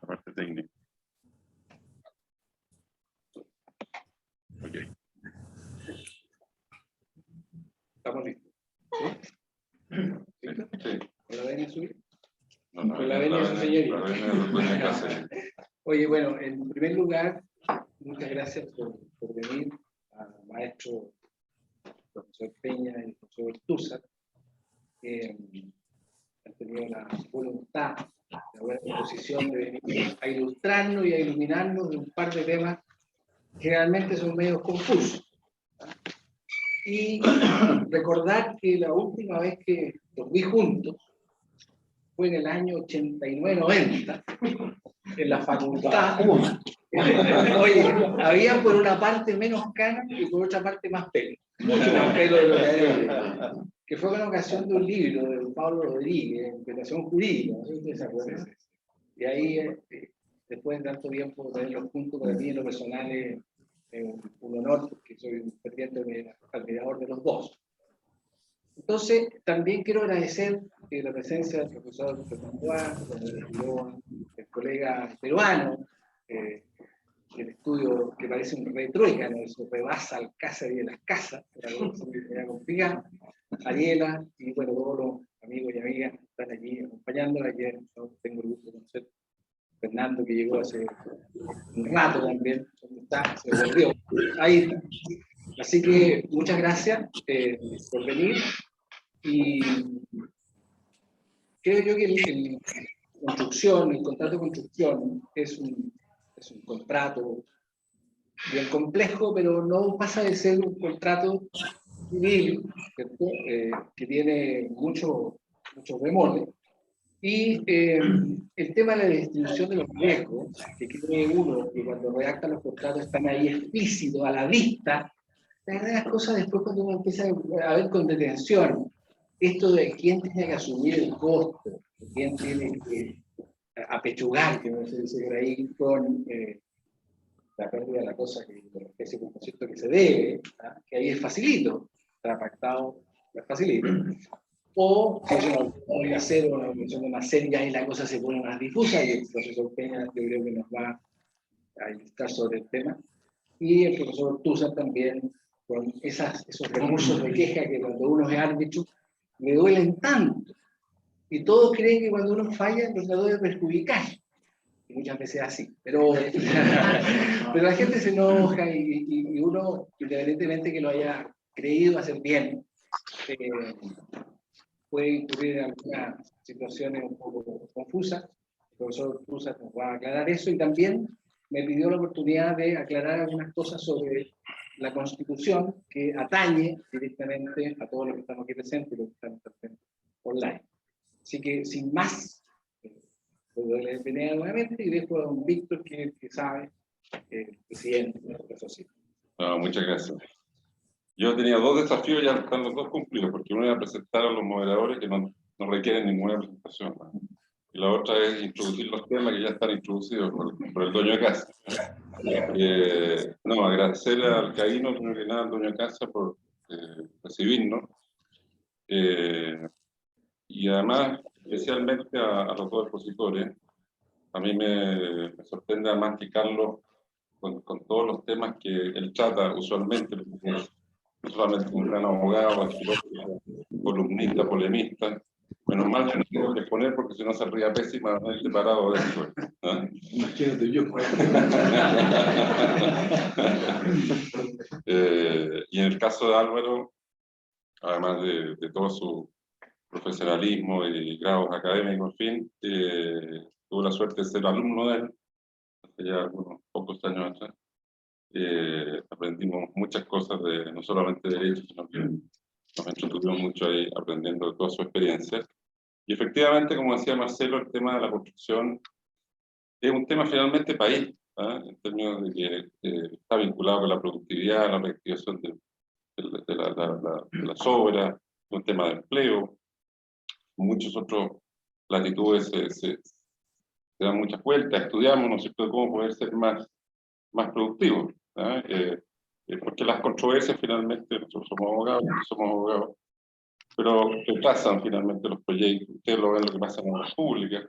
La parte técnica. Ok. ¿Estamos listos? Sí. ¿Con la venia suya? No, Con la venia de su señoría. La venia de los dueños de casa. Oye, bueno, en primer lugar, muchas gracias por venir, al maestro profesor Peña y el profesor Bertuzar, que han tenido la voluntad, la buena disposición de venir a ilustrarnos y a iluminarnos de un par de temas que realmente son medios confusos. Y recordar que la última vez que los vi juntos fue en el año 89-90, en la facultad. Oye, había por una parte menos canas y por otra parte más pelo. Mucho más pelo de lo que hay ahora. Que fue con ocasión de un libro de Pablo Rodríguez, Interpretación Jurídica, no sé si ustedes se acuerdan. Y ahí, después de tanto tiempo tenerlos juntos, para mí en lo personal es un honor, porque soy un ferviente admirador de los dos. Entonces, también quiero agradecer la presencia del profesor Fernando, el colega peruano, el estudio que parece un retruécano, eso rebasa Alcázar y de las casas, complicada, Ariela, y bueno, todos los amigos y amigas que están allí acompañándola. Ayer tengo el gusto de conocer a Fernando, que llegó hace un rato también, ¿dónde está? Se volvió, ahí está. Así que muchas gracias por venir, y creo yo que el contrato de construcción es un contrato bien complejo, pero no pasa de ser un contrato civil, ¿cierto? Que tiene muchos bemoles. Y el tema de la distribución de los riesgos, que cree uno que cuando redacta los contratos están ahí explícitos a la vista, la verdad las cosas después cuando uno empieza a ver con detención, esto de quién tiene que asumir el costo, quién tiene que apechugar, que no se dice por ahí, con la pérdida de la cosa, que ese concepto que se debe, ¿ah? Que ahí es facilito, está pactado, es facilito. O si es una obligación hacer una obligación más seria y la cosa se pone más difusa, y el profesor Peña yo creo que nos va a ilustrar sobre el tema, y el profesor Tusa también, con esos recursos de queja que cuando uno es árbitro le duelen tanto, y todos creen que cuando uno falla lo trató de perjudicar, y muchas veces es así, pero la gente se enoja, y uno, independientemente que lo haya creído hacer bien, puede incurrir en algunas situaciones un poco confusas. El profesor Tusa nos va a aclarar eso, y también me pidió la oportunidad de aclarar algunas cosas sobre la Constitución que atañe directamente a todos los que estamos aquí presentes y los que están presentes online. Así que, sin más, le doy la bienvenida nuevamente y dejo a don Víctor, que sabe, el presidente de la sociedad. No, muchas gracias. Yo tenía dos desafíos, ya están los dos cumplidos, porque uno era presentar a los moderadores que no requieren ninguna presentación, ¿no? Y la otra es introducir los temas que ya están introducidos por el dueño de casa. No, agradecer al Caíno, primero que nada, al dueño de casa, por recibirnos. Y además, especialmente a los dos expositores. A mí me sorprende además que Carlos, con todos los temas que él trata usualmente, porque es no solamente un gran abogado, columnista, polemista. Menos mal que no tengo que exponer, porque si no saldría pésima el separado después, ¿no? Imagínate yo. Y en el caso de Álvaro, además de todo su profesionalismo y grados académicos, en fin, tuve la suerte de ser alumno de él hace ya unos pocos años atrás. Aprendimos muchas cosas, no solamente de derecho, sino que nos entretuvimos mucho ahí aprendiendo de toda su experiencia. Y efectivamente, como decía Marcelo, el tema de la construcción es un tema finalmente país. en términos de que está vinculado con la productividad, la reactivación de las obras, un tema de empleo. Muchos otros latitudes se dan muchas vueltas, estudiamos, ¿no es cierto?, cómo poder ser más productivos, porque las controversias finalmente, nosotros somos abogados, pero retrasan finalmente los proyectos. Ustedes lo ven lo que pasa en la República,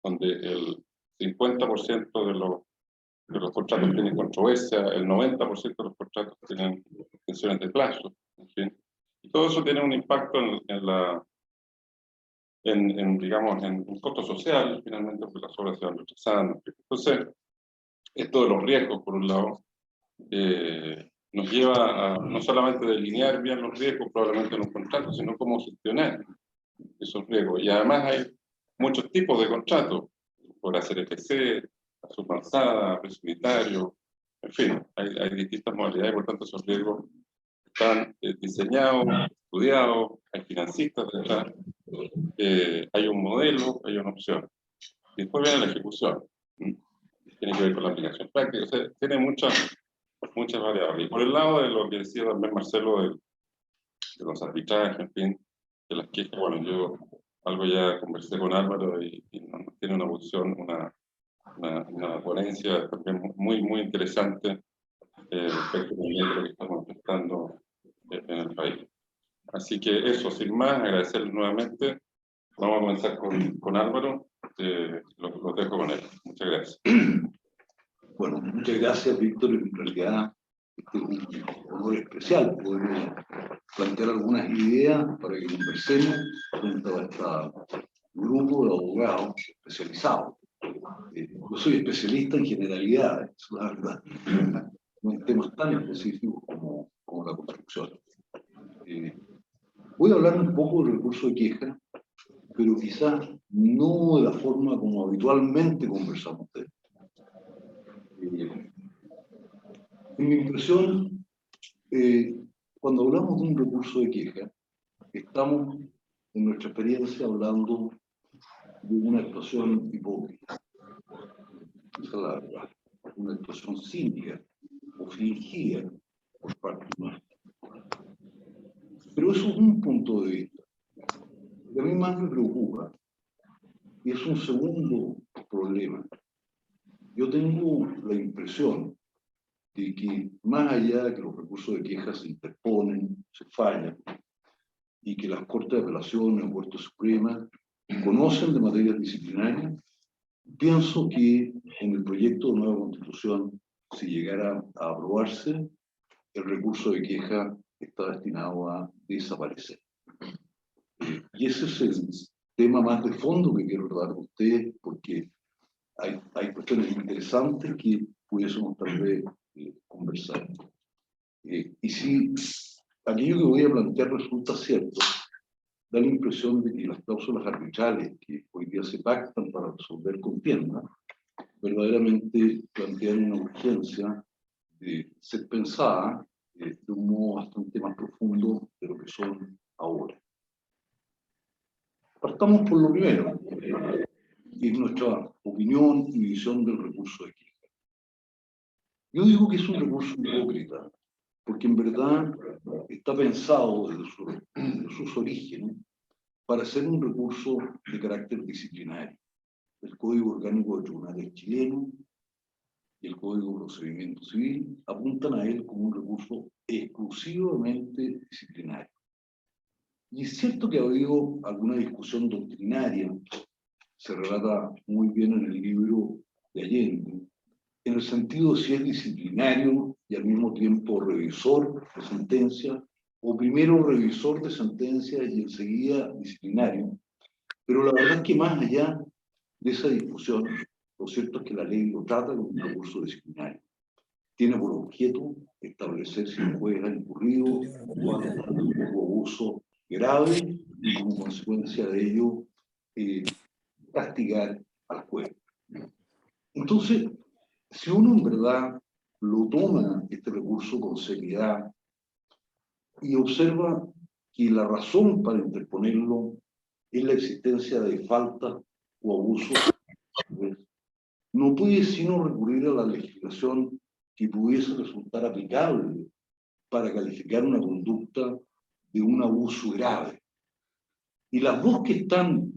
donde el 50% de los contratos tienen controversia, el 90% de los contratos tienen extensiones de plazo, en fin. Y todo eso tiene un impacto digamos, en un costo social, finalmente, porque las obras se van retrasando. Entonces, esto de los riesgos, por un lado, nos lleva a no solamente delinear bien los riesgos probablemente en un contrato, sino cómo gestionar esos riesgos. Y además hay muchos tipos de contratos, por hacer FC, a subavanzada, precio unitario, en fin, hay distintas modalidades, por tanto esos riesgos están diseñados, estudiados, hay financistas detrás, hay un modelo, hay una opción. Y después viene la ejecución. Tiene que ver con la aplicación práctica, o sea, tiene muchas variables. Y por el lado de lo que decía también Marcelo, de los arbitrajes, en fin, de las quejas, bueno, yo algo ya conversé con Álvaro y tiene una posición, una ponencia también muy interesante respecto también de lo que estamos enfrentando en el país. Así que eso, sin más, agradecerles nuevamente. Vamos a comenzar con Álvaro. Lo dejo con él. Muchas gracias. Bueno, muchas gracias, Víctor. En realidad, este es un honor especial poder plantear algunas ideas para que conversemos junto a este grupo de abogados especializados. Yo soy especialista en generalidades, la verdad, no en temas tan específicos como la construcción. Voy a hablar un poco del recurso de queja, pero quizás no de la forma como habitualmente conversamos de él. En mi impresión, cuando hablamos de un recurso de queja, estamos, en nuestra experiencia, hablando de una actuación hipócrita. Esa es la verdad. Una actuación cínica o fingida por parte nuestra. Pero eso es un punto de vista. Lo que a mí más me preocupa es un segundo problema. Yo tengo la impresión de que más allá de que los recursos de queja se interponen, se fallan, y que las Cortes de Apelaciones o Corte Suprema conocen de materias disciplinarias, pienso que en el proyecto de nueva Constitución, si llegara a aprobarse, el recurso de queja está destinado a desaparecer. Y ese es el tema más de fondo que quiero tratar con ustedes, porque hay cuestiones interesantes que pudiésemos tal vez conversar. Y si aquello que voy a plantear resulta cierto, da la impresión de que las cláusulas arbitrales que hoy día se pactan para resolver contiendas, verdaderamente plantean una urgencia de ser pensada de un modo bastante más profundo de lo que son ahora. Partamos por lo primero, que es nuestra opinión y visión del recurso de queja. Yo digo que es un recurso hipócrita, porque en verdad está pensado desde sus orígenes para ser un recurso de carácter disciplinario. El Código Orgánico de Tribunales chileno y el Código de Procedimiento Civil apuntan a él como un recurso exclusivamente disciplinario. Y es cierto que ha habido alguna discusión doctrinaria, se relata muy bien en el libro de Allende, en el sentido de si es disciplinario y al mismo tiempo revisor de sentencia, o primero revisor de sentencia y enseguida disciplinario. Pero la verdad es que más allá de esa discusión, lo cierto es que la ley lo trata como un recurso disciplinario. Tiene por objeto establecer si el juez ha incurrido en un abuso grave y como consecuencia de ello castigar al juez. Entonces, si uno en verdad lo toma este recurso con seriedad y observa que la razón para interponerlo es la existencia de faltas o abusos, pues, no puede sino recurrir a la legislación que pudiese resultar aplicable para calificar una conducta de un abuso grave. Y las dos que están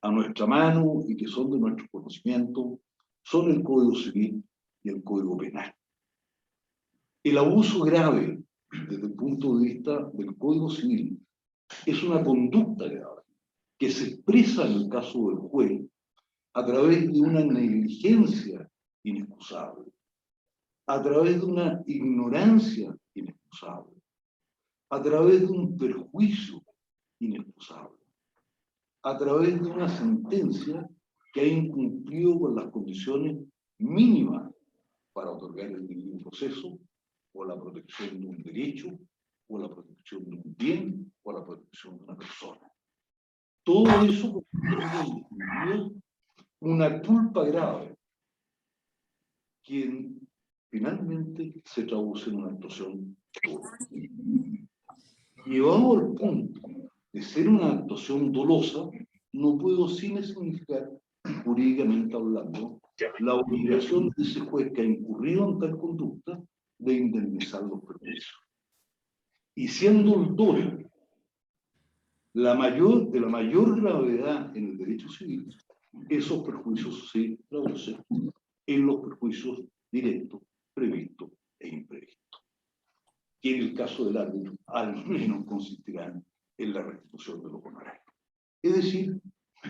a nuestra mano y que son de nuestro conocimiento son el Código Civil y el Código Penal. El abuso grave, desde el punto de vista del Código Civil, es una conducta grave que se expresa en el caso del juez a través de una negligencia inexcusable, a través de una ignorancia inexcusable, a través de un perjuicio inexcusable, a través de una sentencia que ha incumplido con las condiciones mínimas para otorgar el debido proceso, o la protección de un derecho, o la protección de un bien, o la protección de una persona. Todo eso constituye una culpa grave, que finalmente se traduce en una actuación dolosa. Llevado al punto de ser una actuación dolosa, no puedo sin significar, jurídicamente hablando, la obligación de ese juez que ha incurrido en tal conducta de indemnizar los perjuicios. Y siendo el dolo de la mayor gravedad en el derecho civil, esos perjuicios se traducen en los perjuicios directos, previstos e imprevistos, que en el caso del árbitro al menos consistirán en la restitución de los honorarios. Es decir,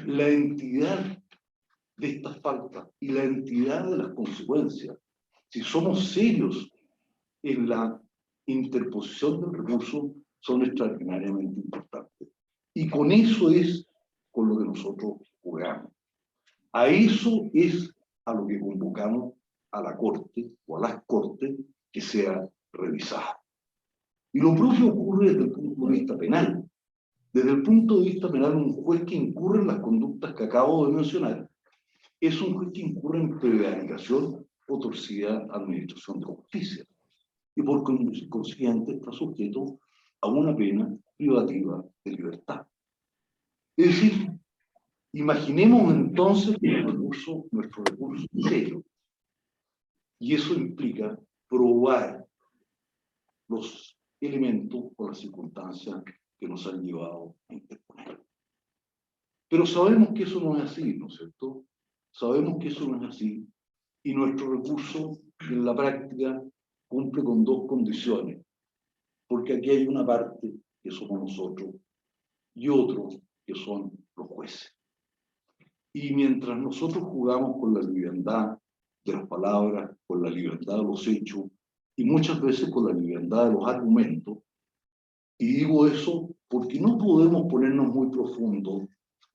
la entidad de estas faltas y la entidad de las consecuencias, si somos serios en la interposición del recurso, son extraordinariamente importantes. Y con eso es con lo que nosotros jugamos. A eso es a lo que convocamos a la Corte o a las Cortes que sea revisada. Y lo propio ocurre desde el punto de vista penal. Desde el punto de vista penal, un juez que incurre en las conductas que acabo de mencionar es un juez que incurre en prevaricación o torcida administración de justicia. Y por consiguiente está sujeto a una pena privativa de libertad. Es decir, imaginemos entonces que nuestro recurso es serio. Y eso implica probar los elementos o las circunstancias que nos han llevado a interponer. Pero sabemos que eso no es así, ¿no es cierto? Sabemos que eso no es así. Y nuestro recurso, en la práctica, cumple con dos condiciones. Porque aquí hay una parte que somos nosotros y otro que son los jueces. Y mientras nosotros jugamos con la liviandad de las palabras, con la liviandad de los hechos, y muchas veces con la liviandad de los argumentos, y digo eso porque no podemos ponernos muy profundos,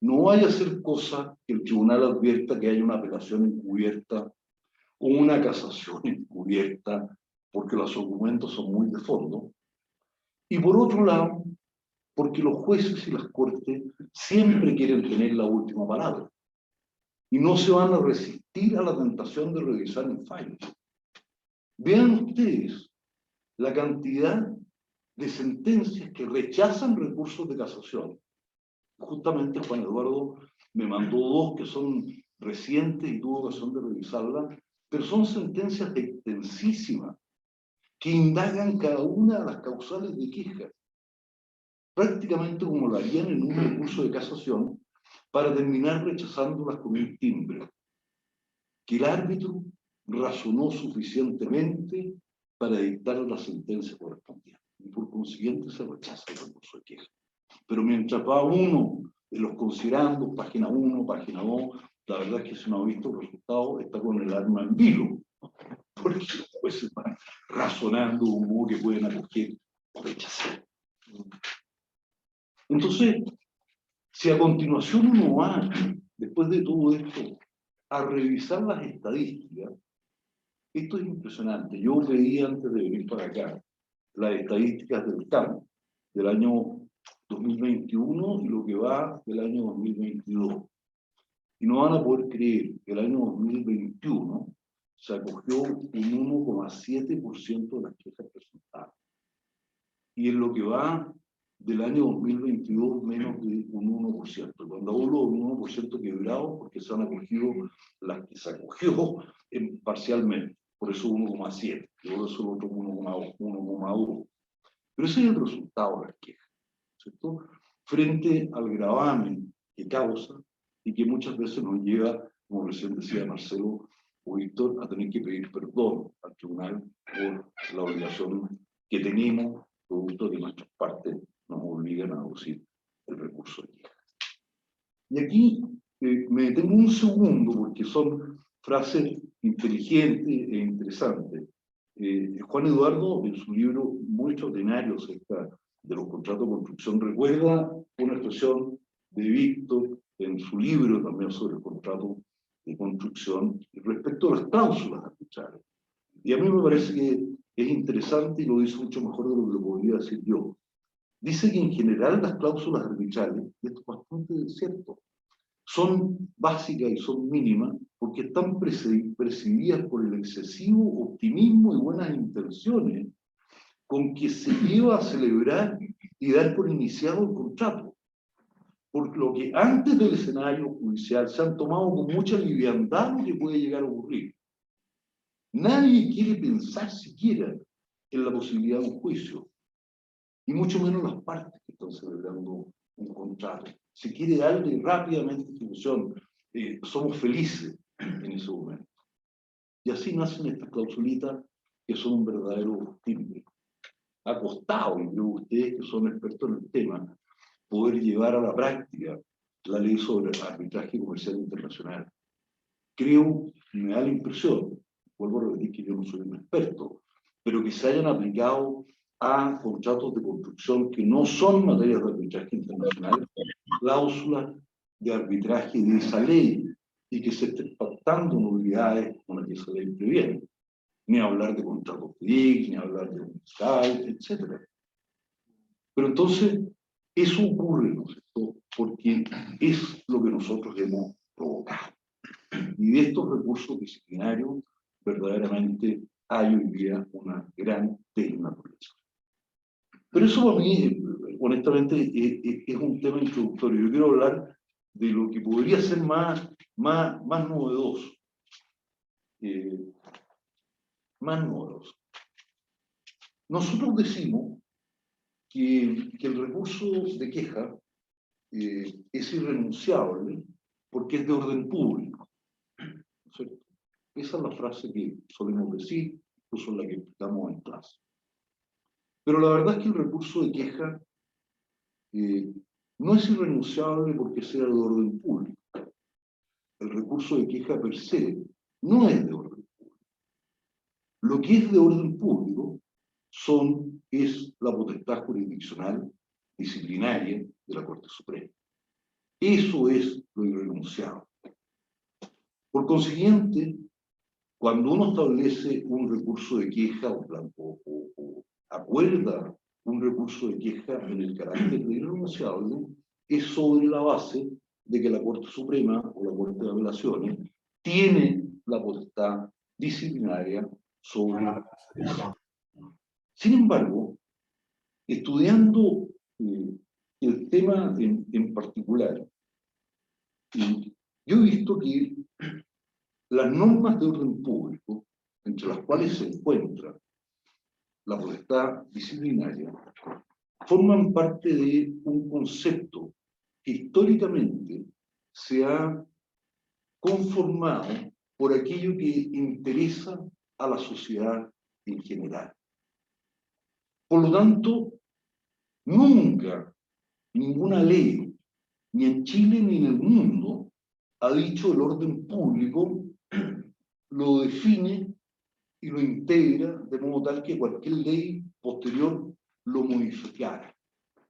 no vaya a ser cosa que el tribunal advierta que hay una apelación encubierta o una casación encubierta, porque los argumentos son muy de fondo, y por otro lado, porque los jueces y las cortes siempre quieren tener la última palabra y no se van a resistir a la tentación de revisar en fallos. Vean ustedes la cantidad de sentencias que rechazan recursos de casación. Justamente Juan Eduardo me mandó dos que son recientes y tuvo ocasión de revisarlas, pero son sentencias extensísimas que indagan cada una de las causales de queja, prácticamente como lo harían en un recurso de casación, para terminar rechazándolas con un timbre, que el árbitro razonó suficientemente para dictar la sentencia correspondiente, y por consiguiente se rechaza el recurso de queja. Pero mientras va uno de los considerandos, página 1, página 2, la verdad es que si no ha visto el resultado, está con el arma en vilo, porque los jueces van razonando un modo que pueden acoger o rechazar. Entonces, si a continuación uno va, después de todo esto, a revisar las estadísticas, esto es impresionante. Yo veí antes de venir para acá las estadísticas del CAM del año 2021 y lo que va del año 2022. Y no van a poder creer que el año 2021 se acogió un 1,7% de las quejas presentadas. Y en lo que va del año 2022 menos de un 1%. Cuando hablo de un 1% quebrado, porque se han acogido las que se acogió parcialmente, por eso 1,7, y por eso el otro 1,2. Pero ese es el resultado de las quejas, ¿cierto? Frente al gravamen que causa y que muchas veces nos lleva, como recién decía Marcelo o Víctor, a tener que pedir perdón al tribunal por la obligación que tenemos, producto de nuestras partes nos obligan a aducir el recurso de queja. Y aquí me detengo un segundo porque son frases inteligentes e interesantes. Juan Eduardo, en su libro muy extraordinario acerca de los contratos de construcción, recuerda una expresión de Víctor en su libro también sobre el contrato de construcción respecto a las cláusulas arbitrales. Y a mí me parece que es interesante y lo dice mucho mejor de lo que lo podría decir yo. Dice que en general las cláusulas arbitrales, y esto es bastante cierto, son básicas y son mínimas porque están presididas por el excesivo optimismo y buenas intenciones con que se lleva a celebrar y dar por iniciado el contrato. Por lo que antes del escenario judicial se han tomado con mucha liviandad lo que puede llegar a ocurrir. Nadie quiere pensar siquiera en la posibilidad de un juicio, y mucho menos las partes que están celebrando un contrato. Se quiere darle rápidamente ejecución. Somos felices en ese momento. Y así nacen estas clausulitas que son un verdadero timbre. Ha costado, y creo ustedes que son expertos en el tema, poder llevar a la práctica la ley sobre arbitraje comercial internacional. Creo, me da la impresión, vuelvo a repetir que yo no soy un experto, pero que se hayan aplicado a contratos de construcción que no son materias de arbitraje internacional, cláusulas de arbitraje de esa ley, y que se estén pactando novedades con las que esa ley previene. Ni hablar de contratos TIC, ni hablar de un fiscal, etc. Pero entonces, eso ocurre, ¿no es cierto? Porque es lo que nosotros hemos provocado. Y de estos recursos disciplinarios, verdaderamente hay hoy día una gran desnaturalización. Pero eso para mí, honestamente, es un tema introductorio. Yo quiero hablar de lo que podría ser más novedoso. Más novedoso. Nosotros decimos que el recurso de queja es irrenunciable porque es de orden público, ¿no es cierto? Esa es la frase que solemos decir, incluso la que explicamos en clase. Pero la verdad es que el recurso de queja no es irrenunciable porque sea de orden público. El recurso de queja per se no es de orden público. Lo que es de orden público es la potestad jurisdiccional disciplinaria de la Corte Suprema. Eso es lo irrenunciable. Por consiguiente, cuando uno establece un recurso de queja o acuerda un recurso de queja en el carácter de irrenunciable, es sobre la base de que la Corte Suprema o la Corte de Apelaciones tiene la potestad disciplinaria sobre eso. Sin embargo, estudiando el tema en particular, yo he visto que las normas de orden público, entre las cuales se encuentra la potestad disciplinaria, forman parte de un concepto que históricamente se ha conformado por aquello que interesa a la sociedad en general. Por lo tanto, nunca ninguna ley, ni en Chile ni en el mundo, ha dicho el orden público, lo define y lo integra de modo tal que cualquier ley posterior lo modificara.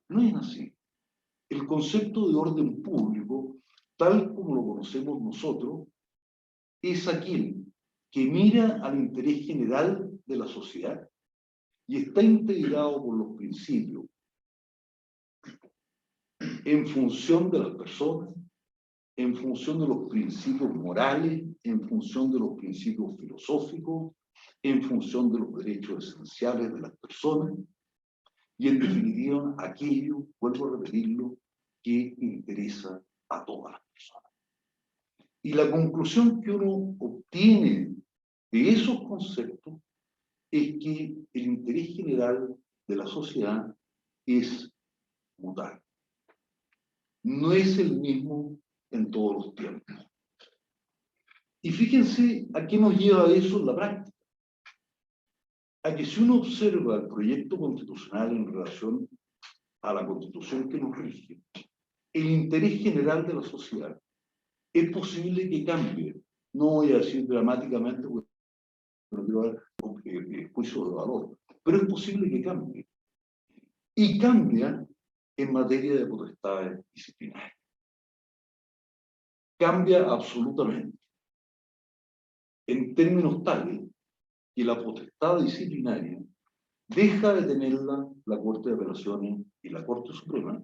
No es así. El concepto de orden público, tal como lo conocemos nosotros, es aquel que mira al interés general de la sociedad y está integrado por los principios en función de las personas, en función de los principios morales, en función de los principios filosóficos, en función de los derechos esenciales de las personas, y en definitiva aquello, vuelvo a repetirlo, que interesa a todas las personas. Y la conclusión que uno obtiene de esos conceptos es que el interés general de la sociedad es mutable. No es el mismo en todos los tiempos. Y fíjense a qué nos lleva eso en la práctica. A que si uno observa el proyecto constitucional en relación a la Constitución que nos rige, el interés general de la sociedad es posible que cambie. No voy a decir dramáticamente, porque no quiero dar juicio de valor, pero es posible que cambie. Y cambia en materia de potestades disciplinarias. Cambia absolutamente. En términos tales que la potestad disciplinaria deja de tenerla la Corte de Apelaciones y la Corte Suprema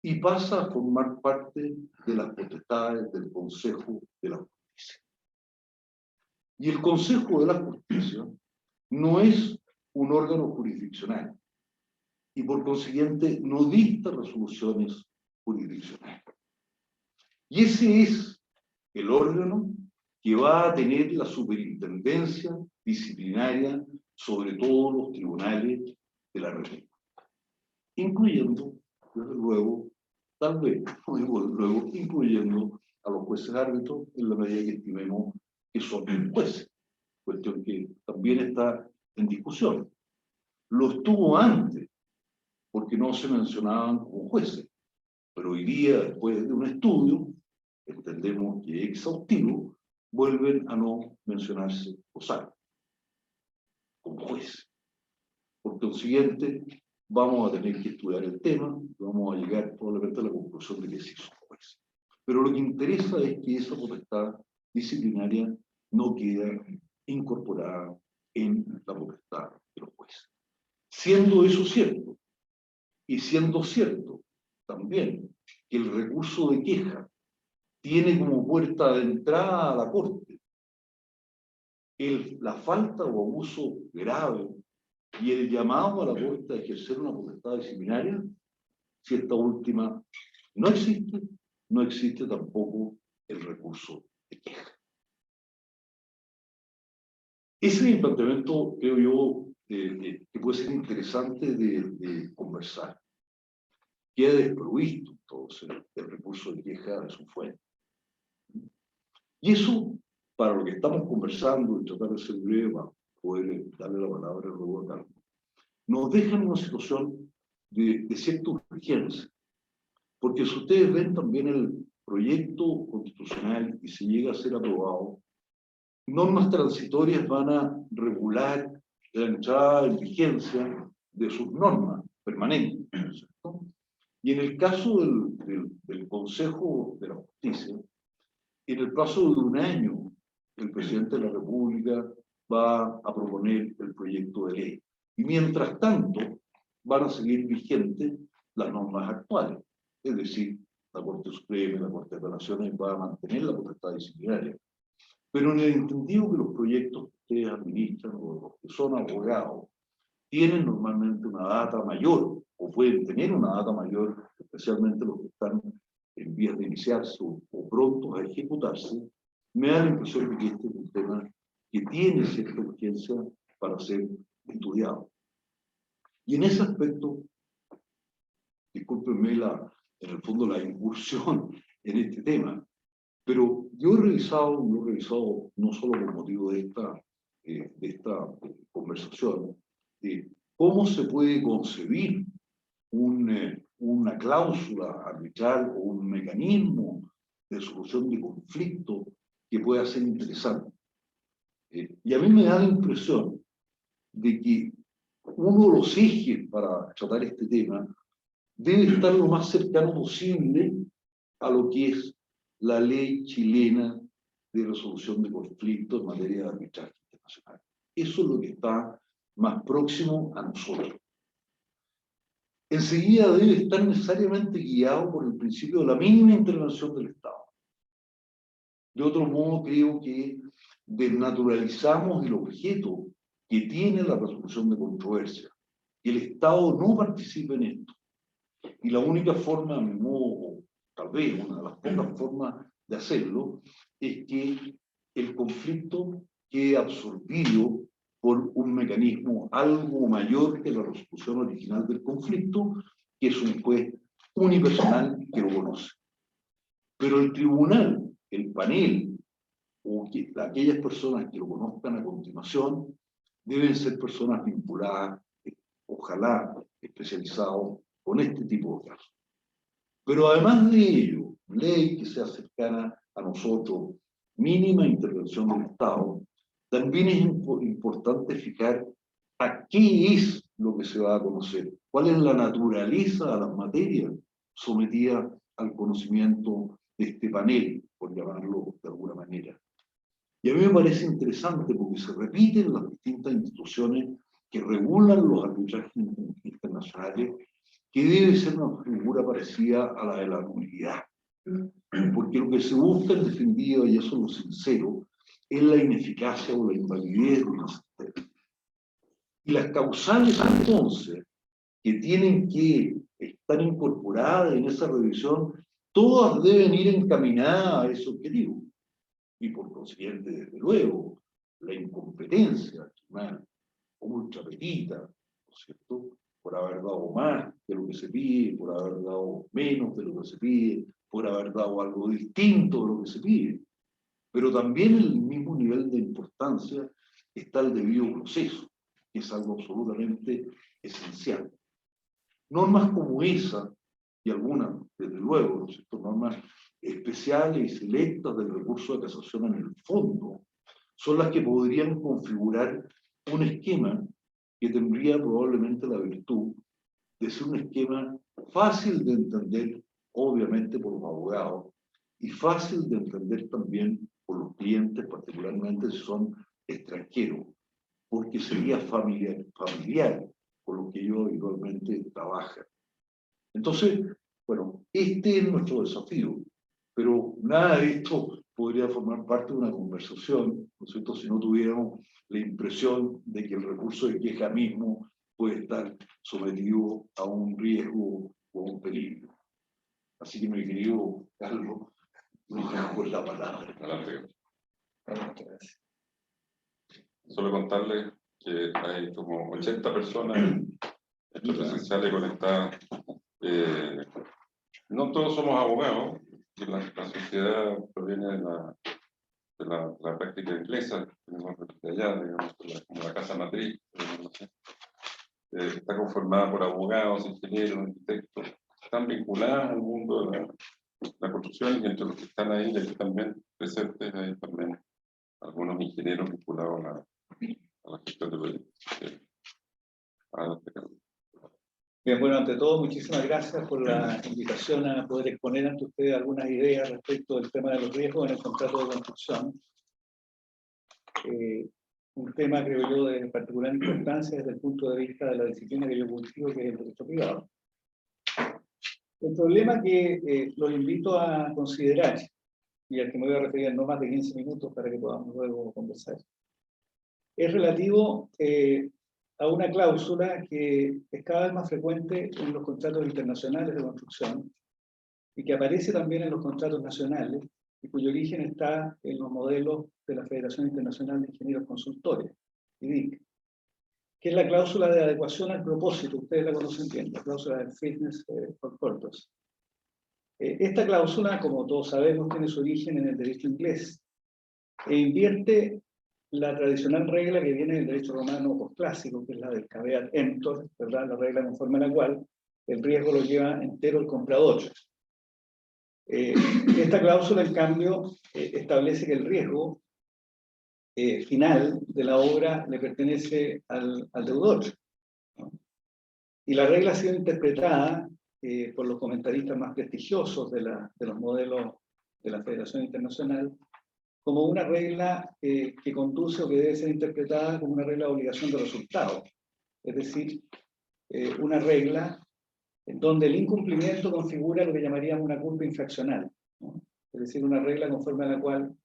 y pasa a formar parte de las potestades del Consejo de la Justicia. Y el Consejo de la Justicia no es un órgano jurisdiccional y por consiguiente no dicta resoluciones jurisdiccionales. Y ese es el órgano que va a tener la superintendencia disciplinaria sobre todos los tribunales de la República, incluyendo, desde luego, tal vez, no digo desde luego, incluyendo a los jueces árbitros en la medida que estimemos que son jueces, cuestión que también está en discusión. Lo estuvo antes, porque no se mencionaban como jueces, pero hoy día, después de un estudio, entendemos que exhaustivo, vuelven a no mencionarse los árbitros como jueces. Por consiguiente, vamos a tener que estudiar el tema, vamos a llegar probablemente a la conclusión de que sí son jueces. Pero lo que interesa es que esa potestad disciplinaria no queda incorporada en la potestad de los jueces. Siendo eso cierto, y siendo cierto también que el recurso de queja tiene como puerta de entrada a la Corte la falta o abuso grave y el llamado a la Corte a ejercer una potestad disciplinaria, si esta última no existe, no existe tampoco el recurso de queja. Ese es el planteamiento, creo yo, que puede ser interesante de conversar. Queda desprovisto entonces el recurso de queja de su fuente. Y eso, para lo que estamos conversando y tratar de ser breve, para poder darle la palabra luego a Carlos, nos deja en una situación de cierta urgencia. Porque si ustedes ven también el proyecto constitucional y se llega a ser aprobado, normas transitorias van a regular la entrada en vigencia de sus normas permanentes, ¿cierto? Y en el caso del Consejo de la Justicia, en el plazo de un año, el presidente de la República va a proponer el proyecto de ley. Y mientras tanto, van a seguir vigentes las normas actuales. Es decir, la Corte Suprema y la Corte de Apelaciones va a mantener la potestad disciplinaria. Pero en el entendido que los proyectos que ustedes administran o los que son abogados tienen normalmente una data mayor, o pueden tener una data mayor, especialmente los que están en vías de iniciarse o prontos a ejecutarse, me da la impresión de que este es un tema que tiene cierta urgencia para ser estudiado. Y en ese aspecto, discúlpenme en el fondo la incursión en este tema, pero yo he revisado no solo por motivo de esta conversación, cómo se puede concebir una cláusula arbitral o un mecanismo de solución de conflicto que pueda ser interesante. Y a mí me da la impresión de que uno de los ejes para tratar este tema debe estar lo más cercano posible a lo que es la ley chilena de resolución de conflictos en materia de arbitraje internacional. Eso es lo que está más próximo a nosotros. Enseguida debe estar necesariamente guiado por el principio de la mínima intervención del Estado. De otro modo, creo que desnaturalizamos el objeto que tiene la resolución de controversia, que el Estado no participe en esto. Y la única forma, a mi modo, tal vez una de las pocas formas de hacerlo, es que el conflicto quede absorbido por un mecanismo algo mayor que la resolución original del conflicto, que es un juez unipersonal que lo conoce. Pero el tribunal, el panel, o aquellas personas que lo conozcan a continuación, deben ser personas vinculadas, ojalá especializados con este tipo de casos. Pero además de ello, ley que sea cercana a nosotros, mínima intervención del Estado, también es importante fijar a qué es lo que se va a conocer, cuál es la naturaleza de las materias sometidas al conocimiento de este panel, por llamarlo de alguna manera. Y a mí me parece interesante porque se repiten las distintas instituciones que regulan los arbitrajes internacionales, que debe ser una figura parecida a la de la nulidad. Porque lo que se busca en definitiva, y eso es lo sincero, es la ineficacia o la invalidez de una sentencia. Y las causales entonces, que tienen que estar incorporadas en esa revisión, todas deben ir encaminadas a ese objetivo. Y por consiguiente, desde luego, la incompetencia, una ultra petita, ¿no es cierto?, por haber dado más de lo que se pide, por haber dado menos de lo que se pide, por haber dado algo distinto de lo que se pide. Pero también en el mismo nivel de importancia está el debido proceso, que es algo absolutamente esencial. Normas como esa, y algunas, desde luego, ¿no es cierto?, normas especiales y selectas del recurso de casación en el fondo, son las que podrían configurar un esquema que tendría probablemente la virtud de ser un esquema fácil de entender, obviamente por los abogados, y fácil de entender también por los clientes, particularmente si son extranjeros, porque sería familiar con lo que ellos habitualmente trabajan. Entonces, bueno, este es nuestro desafío, pero nada de esto podría formar parte de una conversación, ¿no es cierto?, si no tuviéramos la impresión de que el recurso de queja mismo puede estar sometido a un riesgo o a un peligro. Así que, mi querido Carlos, me dejo la palabra. Adelante. Muchas gracias. Solo contarles que hay como 80 personas en estos presenciales conectadas. No todos somos abogados, y la sociedad proviene de la práctica inglesa, tenemos de allá, digamos, como la casa matriz, no sé. Está conformada por abogados, ingenieros, arquitectos, están vinculadas al mundo de la construcción, y entre los que están ahí, y aquí también presentes, hay también algunos ingenieros vinculados a la gestión de proyectos. Bien, bueno, ante todo, muchísimas gracias por la invitación a poder exponer ante ustedes algunas ideas respecto del tema de los riesgos en el contrato de construcción. Un tema, creo yo, de particular importancia desde el punto de vista de la disciplina que yo cultivo, que es el derecho privado. El problema que los invito a considerar, y al que me voy a referir en no más de 15 minutos para que podamos luego conversar, es relativo a una cláusula que es cada vez más frecuente en los contratos internacionales de construcción y que aparece también en los contratos nacionales y cuyo origen está en los modelos de la Federación Internacional de Ingenieros Consultores, FIDIC, que es la cláusula de adecuación al propósito. Ustedes la conocen bien, la cláusula de Fitness for Purpose. Esta cláusula, como todos sabemos, tiene su origen en el derecho inglés e invierte la tradicional regla que viene del derecho romano posclásico, que es la del caveat emptor, ¿verdad?, la regla conforme a la cual el riesgo lo lleva entero el comprador. Esta cláusula, en cambio, establece que el riesgo final de la obra le pertenece al deudor, ¿no? Y la regla ha sido interpretada por los comentaristas más prestigiosos de los modelos de la Federación Internacional como una regla que conduce o que debe ser interpretada como una regla de obligación de resultado. Es decir, una regla en donde el incumplimiento configura lo que llamaríamos una culpa infraccional, ¿no? Es decir, una regla conforme a la cual,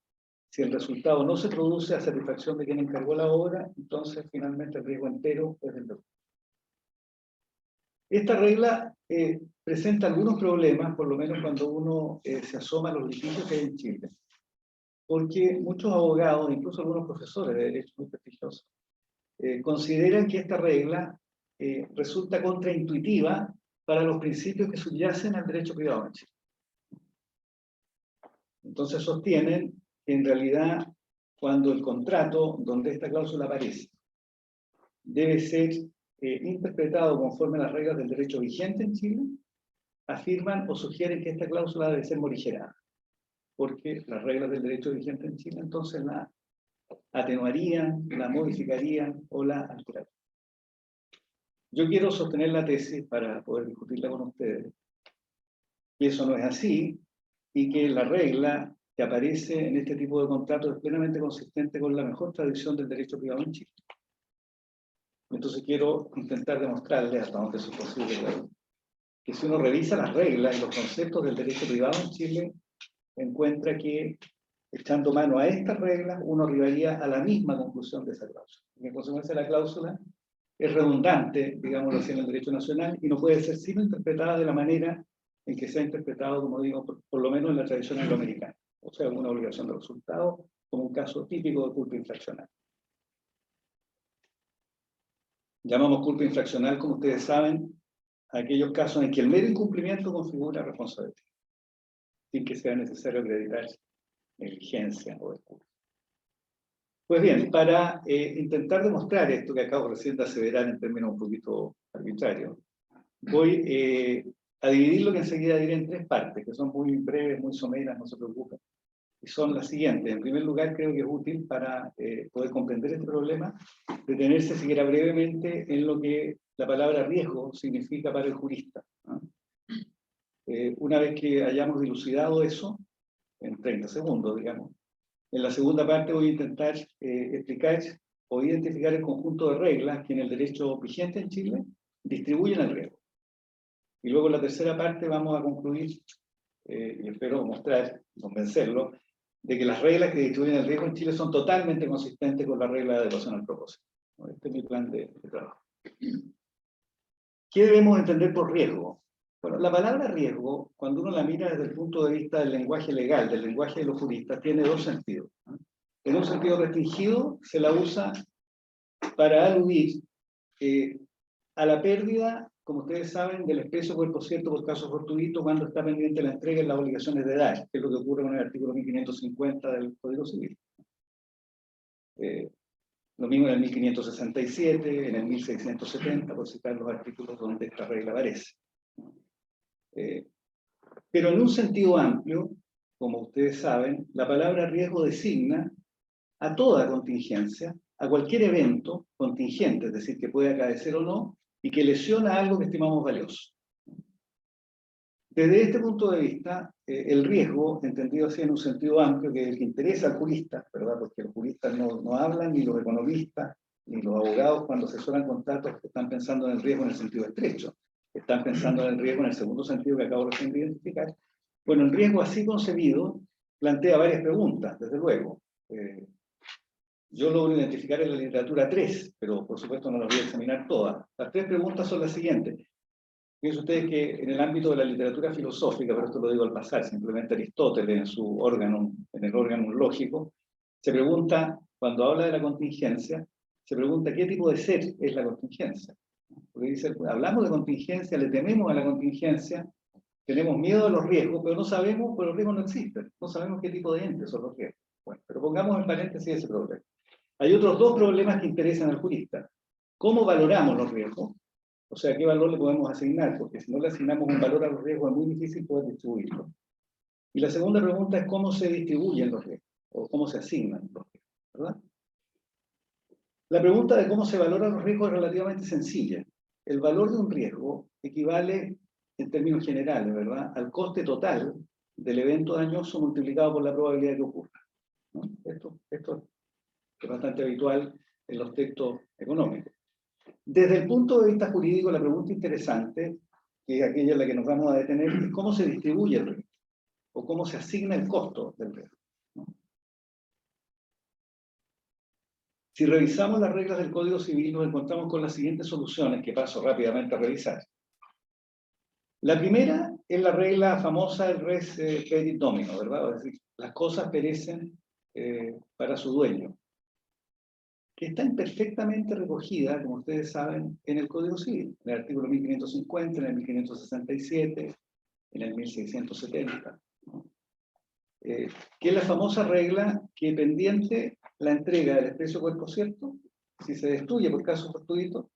si el resultado no se produce a satisfacción de quien encargó la obra, entonces finalmente el riesgo entero es del deudor. Esta regla presenta algunos problemas, por lo menos cuando uno se asoma a los litigios que hay en Chile. Porque muchos abogados, incluso algunos profesores de derecho muy prestigiosos, consideran que esta regla resulta contraintuitiva para los principios que subyacen al derecho privado en Chile. Entonces sostienen que en realidad cuando el contrato donde esta cláusula aparece debe ser interpretado conforme a las reglas del derecho vigente en Chile, afirman o sugieren que esta cláusula debe ser morigerada, porque las reglas del derecho vigente en Chile entonces la atenuarían, la modificarían o la alterarían. Yo quiero sostener la tesis para poder discutirla con ustedes, que eso no es así y que la regla que aparece en este tipo de contratos es plenamente consistente con la mejor tradición del derecho privado en Chile. Entonces quiero intentar demostrarles, hasta donde eso es posible, claro, que si uno revisa las reglas y los conceptos del derecho privado en Chile, encuentra que, echando mano a estas reglas, uno arribaría a la misma conclusión de esa cláusula. En consecuencia, la cláusula es redundante, digámoslo así, en el derecho nacional y no puede ser sino interpretada de la manera en que se ha interpretado, como digo, por lo menos en la tradición angloamericana. O sea, una obligación de resultado, como un caso típico de culpa infraccional. Llamamos culpa infraccional, como ustedes saben, a aquellos casos en que el mero incumplimiento configura responsabilidad, sin que sea necesario acreditar negligencia o descuido. Pues bien, para intentar demostrar esto que acabo recién de aseverar en términos un poquito arbitrarios, voy a dividirlo que enseguida diré en tres partes, que son muy breves, muy someras, no se preocupen. Y son las siguientes. En primer lugar, creo que es útil para poder comprender este problema, detenerse siquiera brevemente en lo que la palabra riesgo significa para el jurista, ¿no? Una vez que hayamos dilucidado eso, en 30 segundos, digamos, en la segunda parte voy a intentar explicar o identificar el conjunto de reglas que en el derecho vigente en Chile distribuyen el riesgo. Y luego en la tercera parte vamos a concluir, y espero mostrar, convencerlo, de que las reglas que distribuyen el riesgo en Chile son totalmente consistentes con la regla de adecuación al propósito. Este es mi plan de trabajo. ¿Qué debemos entender por riesgo? Bueno, la palabra riesgo, cuando uno la mira desde el punto de vista del lenguaje legal, del lenguaje de los juristas, tiene dos sentidos. En un sentido restringido, se la usa para aludir a la pérdida, como ustedes saben, del expreso cuerpo cierto por caso fortuito cuando está pendiente la entrega en las obligaciones de edad, que es lo que ocurre con el artículo 1550 del Código Civil. Lo mismo en el 1567, en el 1670, por citar los artículos donde esta regla aparece. Pero en un sentido amplio, como ustedes saben, la palabra riesgo designa a toda contingencia, a cualquier evento contingente, es decir, que puede acaecer o no, y que lesiona algo que estimamos valioso. Desde este punto de vista, el riesgo, entendido así en un sentido amplio, que es el que interesa al jurista, ¿verdad? Porque los juristas no hablan, ni los economistas, ni los abogados, cuando asesoran contratos, que están pensando en el riesgo en el sentido estrecho. Están pensando en el riesgo en el segundo sentido que acabo recién de identificar. Bueno, el riesgo así concebido plantea varias preguntas, desde luego. Yo logro identificar en la literatura tres, pero por supuesto no las voy a examinar todas. Las tres preguntas son las siguientes. Fíjense ustedes que en el ámbito de la literatura filosófica, pero esto lo digo al pasar, simplemente Aristóteles en su órgano, en el órgano lógico, se pregunta, cuando habla de la contingencia, se pregunta qué tipo de ser es la contingencia. Porque dice, hablamos de contingencia, le tememos a la contingencia, tenemos miedo a los riesgos, pero no sabemos, pero los riesgos no existen, no sabemos qué tipo de entes son los riesgos. Bueno, pero pongamos en paréntesis ese problema. Hay otros dos problemas que interesan al jurista. ¿Cómo valoramos los riesgos? O sea, ¿qué valor le podemos asignar? Porque si no le asignamos un valor a los riesgos es muy difícil poder distribuirlo. Y la segunda pregunta es cómo se distribuyen los riesgos, o cómo se asignan los riesgos, ¿verdad? La pregunta de cómo se valoran los riesgos es relativamente sencilla. El valor de un riesgo equivale, en términos generales, ¿verdad?, al coste total del evento dañoso multiplicado por la probabilidad de que ocurra, ¿no? Esto es bastante habitual en los textos económicos. Desde el punto de vista jurídico, la pregunta interesante, que es aquella en la que nos vamos a detener, es cómo se distribuye el riesgo, o cómo se asigna el costo del riesgo, ¿no? Si revisamos las reglas del Código Civil, nos encontramos con las siguientes soluciones, que paso rápidamente a revisar. La primera es la regla famosa del res perit domino, ¿verdad? Es decir, las cosas perecen para su dueño, que está imperfectamente recogida, como ustedes saben, en el Código Civil, en el artículo 1550, en el 1567, en el 1670, ¿no? Que es la famosa regla que pendiente la entrega del expreso cuerpo cierto, si se destruye por caso fortuito,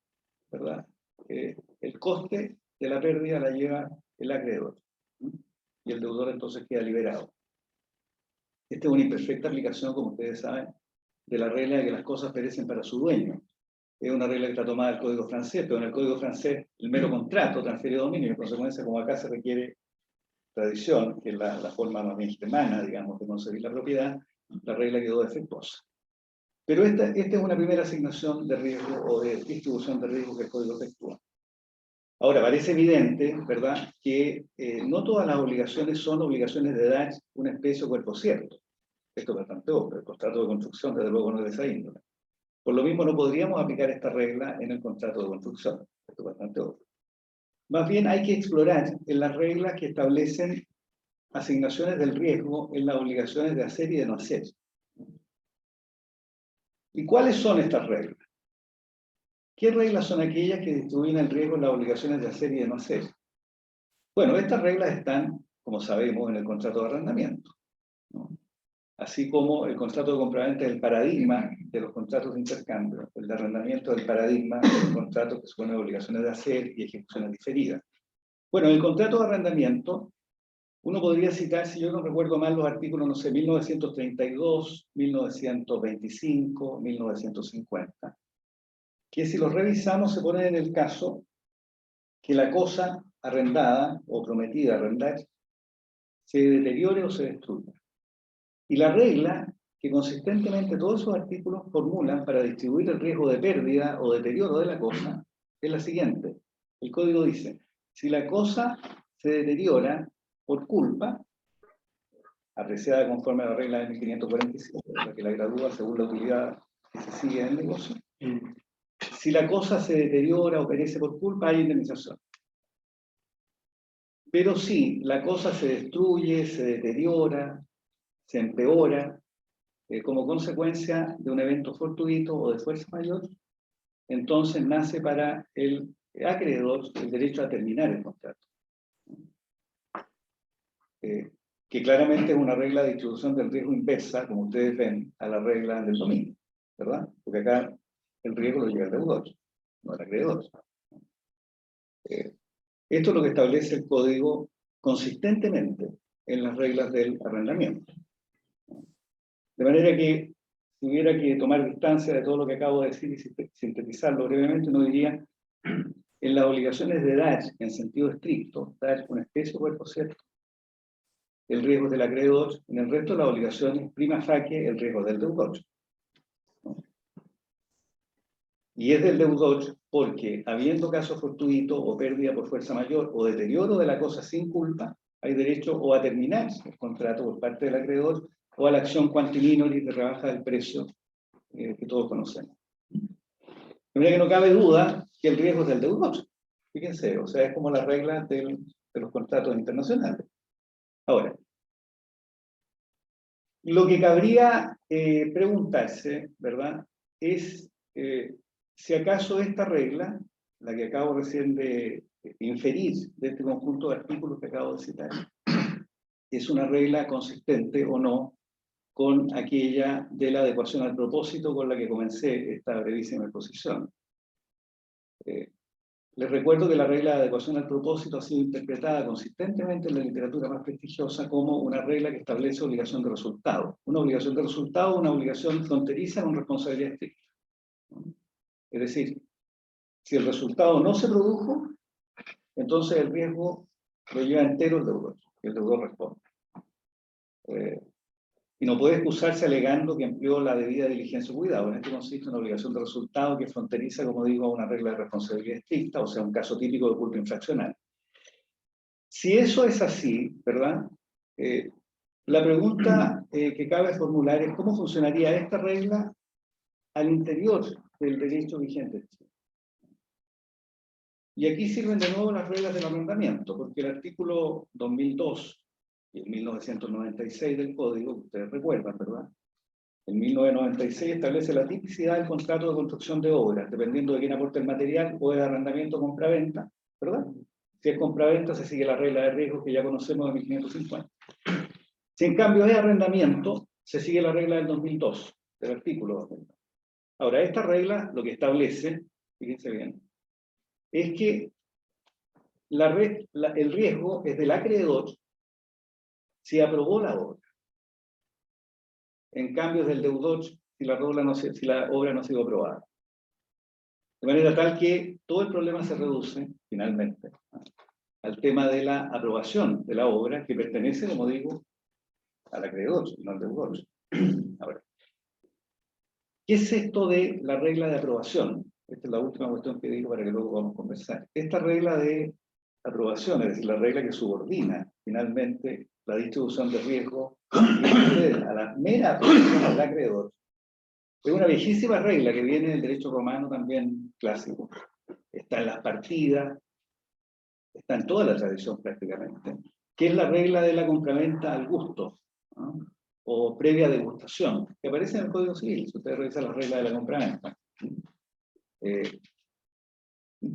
¿verdad? El coste de la pérdida la lleva el acreedor, ¿no? Y el deudor entonces queda liberado. Esta es una imperfecta aplicación, como ustedes saben, de la regla de que las cosas perecen para su dueño. Es una regla que está tomada del Código francés, pero en el Código francés el mero contrato transfiere dominio y en consecuencia, como acá se requiere tradición, que es la forma más bien germana, digamos, de concebir la propiedad, la regla quedó defectuosa. Pero esta es una primera asignación de riesgo o de distribución de riesgo que el Código efectúa. Ahora, parece evidente, ¿verdad?, que no todas las obligaciones son obligaciones de dar una especie o cuerpo cierto. Esto es bastante obvio. El contrato de construcción, desde luego, no es de esa índole. Por lo mismo, no podríamos aplicar esta regla en el contrato de construcción. Esto es bastante obvio. Más bien, hay que explorar en las reglas que establecen asignaciones del riesgo en las obligaciones de hacer y de no hacer. ¿Y cuáles son estas reglas? ¿Qué reglas son aquellas que distribuyen el riesgo en las obligaciones de hacer y de no hacer? Bueno, estas reglas están, como sabemos, en el contrato de arrendamiento, ¿no? Así como el contrato de compraventa es el paradigma de los contratos de intercambio, el de arrendamiento es el paradigma de los contratos que suponen obligaciones de hacer y ejecuciones diferidas. Bueno, en el contrato de arrendamiento, uno podría citar, si yo no recuerdo mal, los artículos, no sé, 1932, 1925, 1950, que si los revisamos se ponen en el caso que la cosa arrendada o prometida arrendar se deteriore o se destruya. Y la regla que consistentemente todos esos artículos formulan para distribuir el riesgo de pérdida o deterioro de la cosa es la siguiente. El código dice, si la cosa se deteriora por culpa, apreciada conforme a la regla de 1547, la que la gradúa según la utilidad que se sigue en el negocio, si la cosa se deteriora o perece por culpa, hay indemnización. Pero si la cosa se destruye, se deteriora, se empeora, como consecuencia de un evento fortuito o de fuerza mayor, entonces nace para el acreedor el derecho a terminar el contrato. Que claramente es una regla de distribución del riesgo inversa, como ustedes ven, a la regla del dominio, ¿verdad? Porque acá el riesgo lo lleva el deudor, no el acreedor. Esto es lo que establece el código consistentemente en las reglas del arrendamiento. De manera que, si hubiera que tomar distancia de todo lo que acabo de decir y sintetizarlo brevemente, uno diría, en las obligaciones de dar, en sentido estricto, dar una especie de cuerpo cierto, el riesgo es del acreedor, en el resto de las obligaciones, prima facie, el riesgo del deudor. Y es del deudor porque, habiendo caso fortuito o pérdida por fuerza mayor o deterioro de la cosa sin culpa, hay derecho o a terminar el contrato por parte del acreedor o a la acción quanti minori de rebaja del precio que todos conocemos. De manera que no cabe duda que el riesgo es del deudor. Fíjense, o sea, es como la regla de los contratos internacionales. Ahora, lo que cabría preguntarse, ¿verdad?, es si acaso esta regla, la que acabo recién de inferir de este conjunto de artículos que acabo de citar, es una regla consistente o no con aquella de la adecuación al propósito con la que comencé esta brevísima exposición. Les recuerdo que la regla de adecuación al propósito ha sido interpretada consistentemente en la literatura más prestigiosa como una regla que establece obligación de resultado. Una obligación de resultado, una obligación fronteriza con responsabilidad estricta. Es decir, si el resultado no se produjo, entonces el riesgo lo lleva entero el deudor, y el deudor responde. Y no puede excusarse alegando que empleó la debida diligencia o cuidado. En esto consiste una obligación de resultado que fronteriza, como digo, a una regla de responsabilidad estricta, o sea, un caso típico de culpa infraccional. Si eso es así, ¿verdad? La pregunta que cabe formular es cómo funcionaría esta regla al interior del derecho vigente. Y aquí sirven de nuevo las reglas del arrendamiento, porque el artículo 2002 y el 1996 del Código, que ustedes recuerdan, ¿verdad? El 1996 establece la tipicidad del contrato de construcción de obras, dependiendo de quién aporte el material, o de arrendamiento o compraventa, ¿verdad? Si es compraventa, se sigue la regla de riesgo que ya conocemos de 1550. Si en cambio es arrendamiento, se sigue la regla del 2002, del artículo 2002. Ahora, esta regla lo que establece, fíjense bien, es que el riesgo es del acreedor si aprobó la obra. En cambio, es del deudor si la obra no ha sido aprobada. De manera tal que todo el problema se reduce, finalmente, al tema de la aprobación de la obra, que pertenece, como digo, al acreedor, no al deudor. Ahora, ¿qué es esto de la regla de aprobación? Esta es la última cuestión que digo para que luego vamos a conversar. Esta regla de aprobación, es decir, la regla que subordina finalmente la distribución de riesgo a la mera aprobación del acreedor, es una viejísima regla que viene del derecho romano también clásico. Está en las partidas, está en toda la tradición prácticamente, que es la regla de la compraventa al gusto, ¿no? O previa degustación, que aparece en el Código Civil, si ustedes revisan la regla de la compraventa.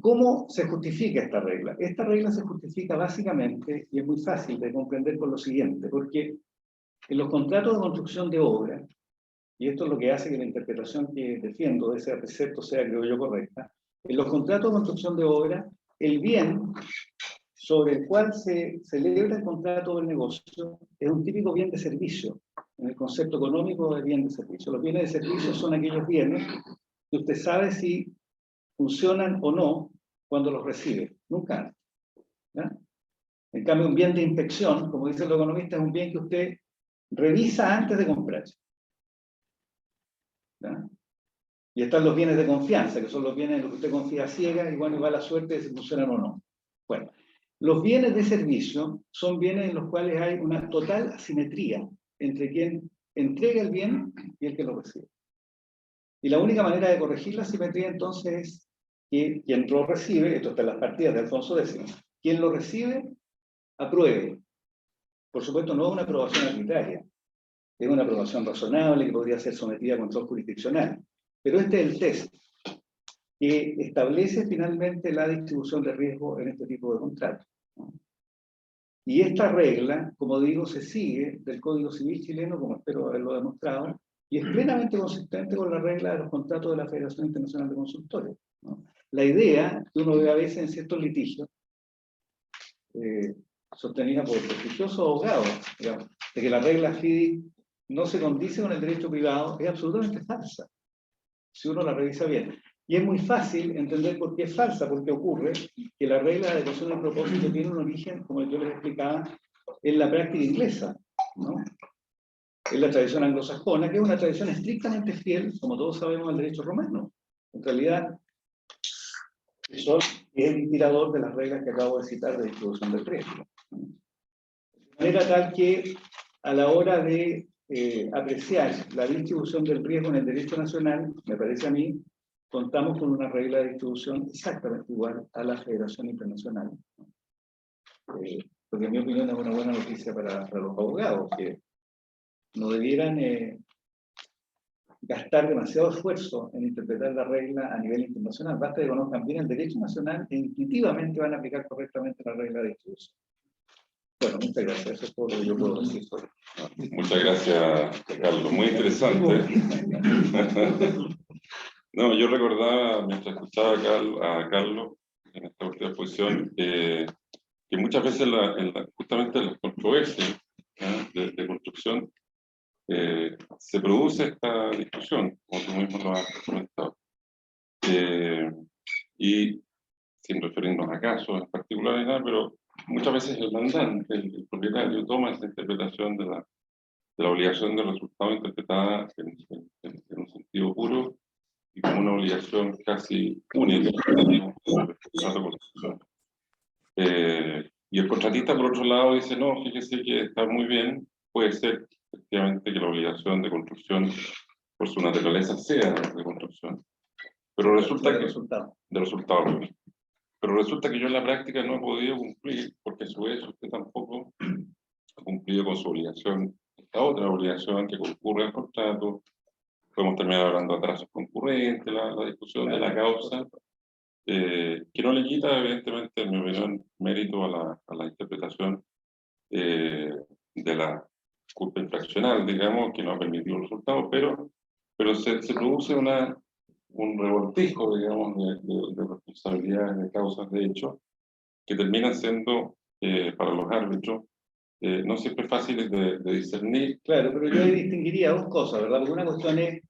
¿Cómo se justifica esta regla? Esta regla se justifica básicamente, y es muy fácil de comprender por lo siguiente, porque en los contratos de construcción de obra, y esto es lo que hace que la interpretación que defiendo de ese precepto sea, creo yo, correcta, en los contratos de construcción de obra, el bien sobre el cual se celebra el contrato del negocio es un típico bien de servicio, en el concepto económico de bien de servicio. Los bienes de servicio son aquellos bienes que usted sabe si funcionan o no cuando los recibe, nunca antes, ¿ya? En cambio, un bien de inspección, como dicen los economistas, es un bien que usted revisa antes de comprar, ¿ya? Y están los bienes de confianza, que son los bienes en los que usted confía ciega y bueno, va la suerte de si funcionan o no. Bueno, los bienes de servicio son bienes en los cuales hay una total asimetría entre quien entrega el bien y el que lo recibe. Y la única manera de corregir la asimetría entonces es que quien lo recibe, esto está en las partidas de Alfonso X, quien lo recibe apruebe. Por supuesto, no es una aprobación arbitraria, es una aprobación razonable que podría ser sometida a control jurisdiccional. Pero este es el test que establece finalmente la distribución de riesgo en este tipo de contratos, ¿no? Y esta regla, como digo, se sigue del Código Civil chileno, como espero haberlo demostrado, y es plenamente consistente con la regla de los contratos de la Federación Internacional de Consultores, ¿no? La idea que uno ve a veces en ciertos litigios, sostenida por prestigiosos abogados, digamos, de que la regla FIDI no se condice con el derecho privado, es absolutamente falsa, si uno la revisa bien. Y es muy fácil entender por qué es falsa, porque ocurre que la regla de adecuación del propósito tiene un origen, como yo les explicaba, en la práctica inglesa, ¿no? En la tradición anglosajona, que es una tradición estrictamente fiel, como todos sabemos, al derecho romano. En realidad, eso es el inspirador de las reglas que acabo de citar de distribución del riesgo. De manera tal que, a la hora de apreciar la distribución del riesgo en el derecho nacional, me parece a mí, contamos con una regla de distribución exactamente igual a la Federación Internacional. Porque en mi opinión es una buena noticia para los abogados, que no debieran gastar demasiado esfuerzo en interpretar la regla a nivel internacional. Basta que conozcan bien el derecho nacional e intuitivamente van a aplicar correctamente la regla de distribución. Bueno, muchas gracias. Eso es todo lo que yo puedo decir sobre esto. Muchas gracias, Carlos. Muy interesante. No, yo recordaba, mientras escuchaba a Carlos en esta última exposición, que muchas veces justamente en las controversias, ¿eh? de construcción se produce esta discusión, como tú mismo lo has comentado. Y sin referirnos a casos en particular ni nada, pero muchas veces el mandante, el propietario, toma esa interpretación de la obligación de resultado interpretada en un sentido puro y como una obligación casi única del contrato de construcción. Y el contratista, por otro lado, dice, no, fíjese que está muy bien, puede ser efectivamente que la obligación de construcción, por su naturaleza, sea de construcción, pero resulta que... De resultado. pero resulta que yo en la práctica no he podido cumplir, porque a su vez usted tampoco ha cumplido con su obligación, esta otra obligación que concurre al contrato. Podemos terminar hablando de atrasos concurrentes, la discusión de la causa, que no le quita, evidentemente, en mi opinión, mérito a la interpretación de la culpa infraccional, digamos, que no ha permitido el resultado, pero se produce un revoltijo, digamos, de responsabilidades, de causas de hecho, que terminan siendo, para los árbitros, no siempre fáciles de discernir. Claro, pero yo ahí distinguiría dos cosas, ¿verdad? Porque una cuestión es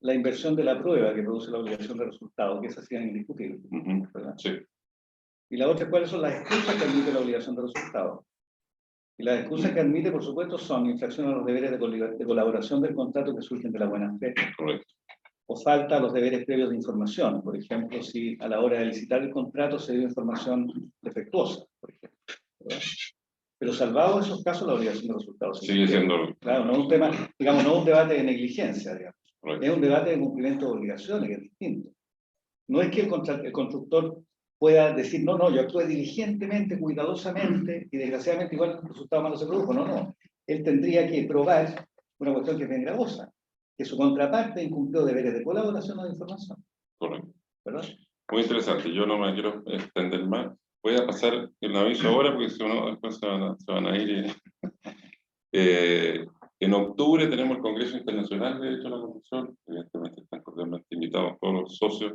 la inversión de la prueba que produce la obligación de resultado, que esa sí es indiscutible, ¿verdad? Sí, Y la otra es cuáles son las excusas que admite la obligación de resultado. Y las excusas que admite, por supuesto, son infracción a los deberes de colaboración del contrato que surgen de la buena fe, correcto. o falta a los deberes previos de información. Por ejemplo, si a la hora de licitar el contrato se dio información defectuosa, por ejemplo, ¿verdad? Pero salvado esos casos, la obligación de resultados Sigue siendo... Claro, no es un tema, digamos, no es un debate de negligencia, digamos. Correcto. Es un debate de cumplimiento de obligaciones, que es distinto. No es que el constructor pueda decir, no, yo actué diligentemente, cuidadosamente, y desgraciadamente igual el resultado malo se produjo. No. Él tendría que probar una cuestión que es bien gravosa, que su contraparte incumplió deberes de colaboración o de información. Correcto. ¿Verdad? Muy interesante, yo no me quiero extender más. Voy a pasar el aviso ahora porque si no después se van a ir. En octubre tenemos el Congreso Internacional de Derecho a la Conducción. Evidentemente están cordialmente invitados todos los socios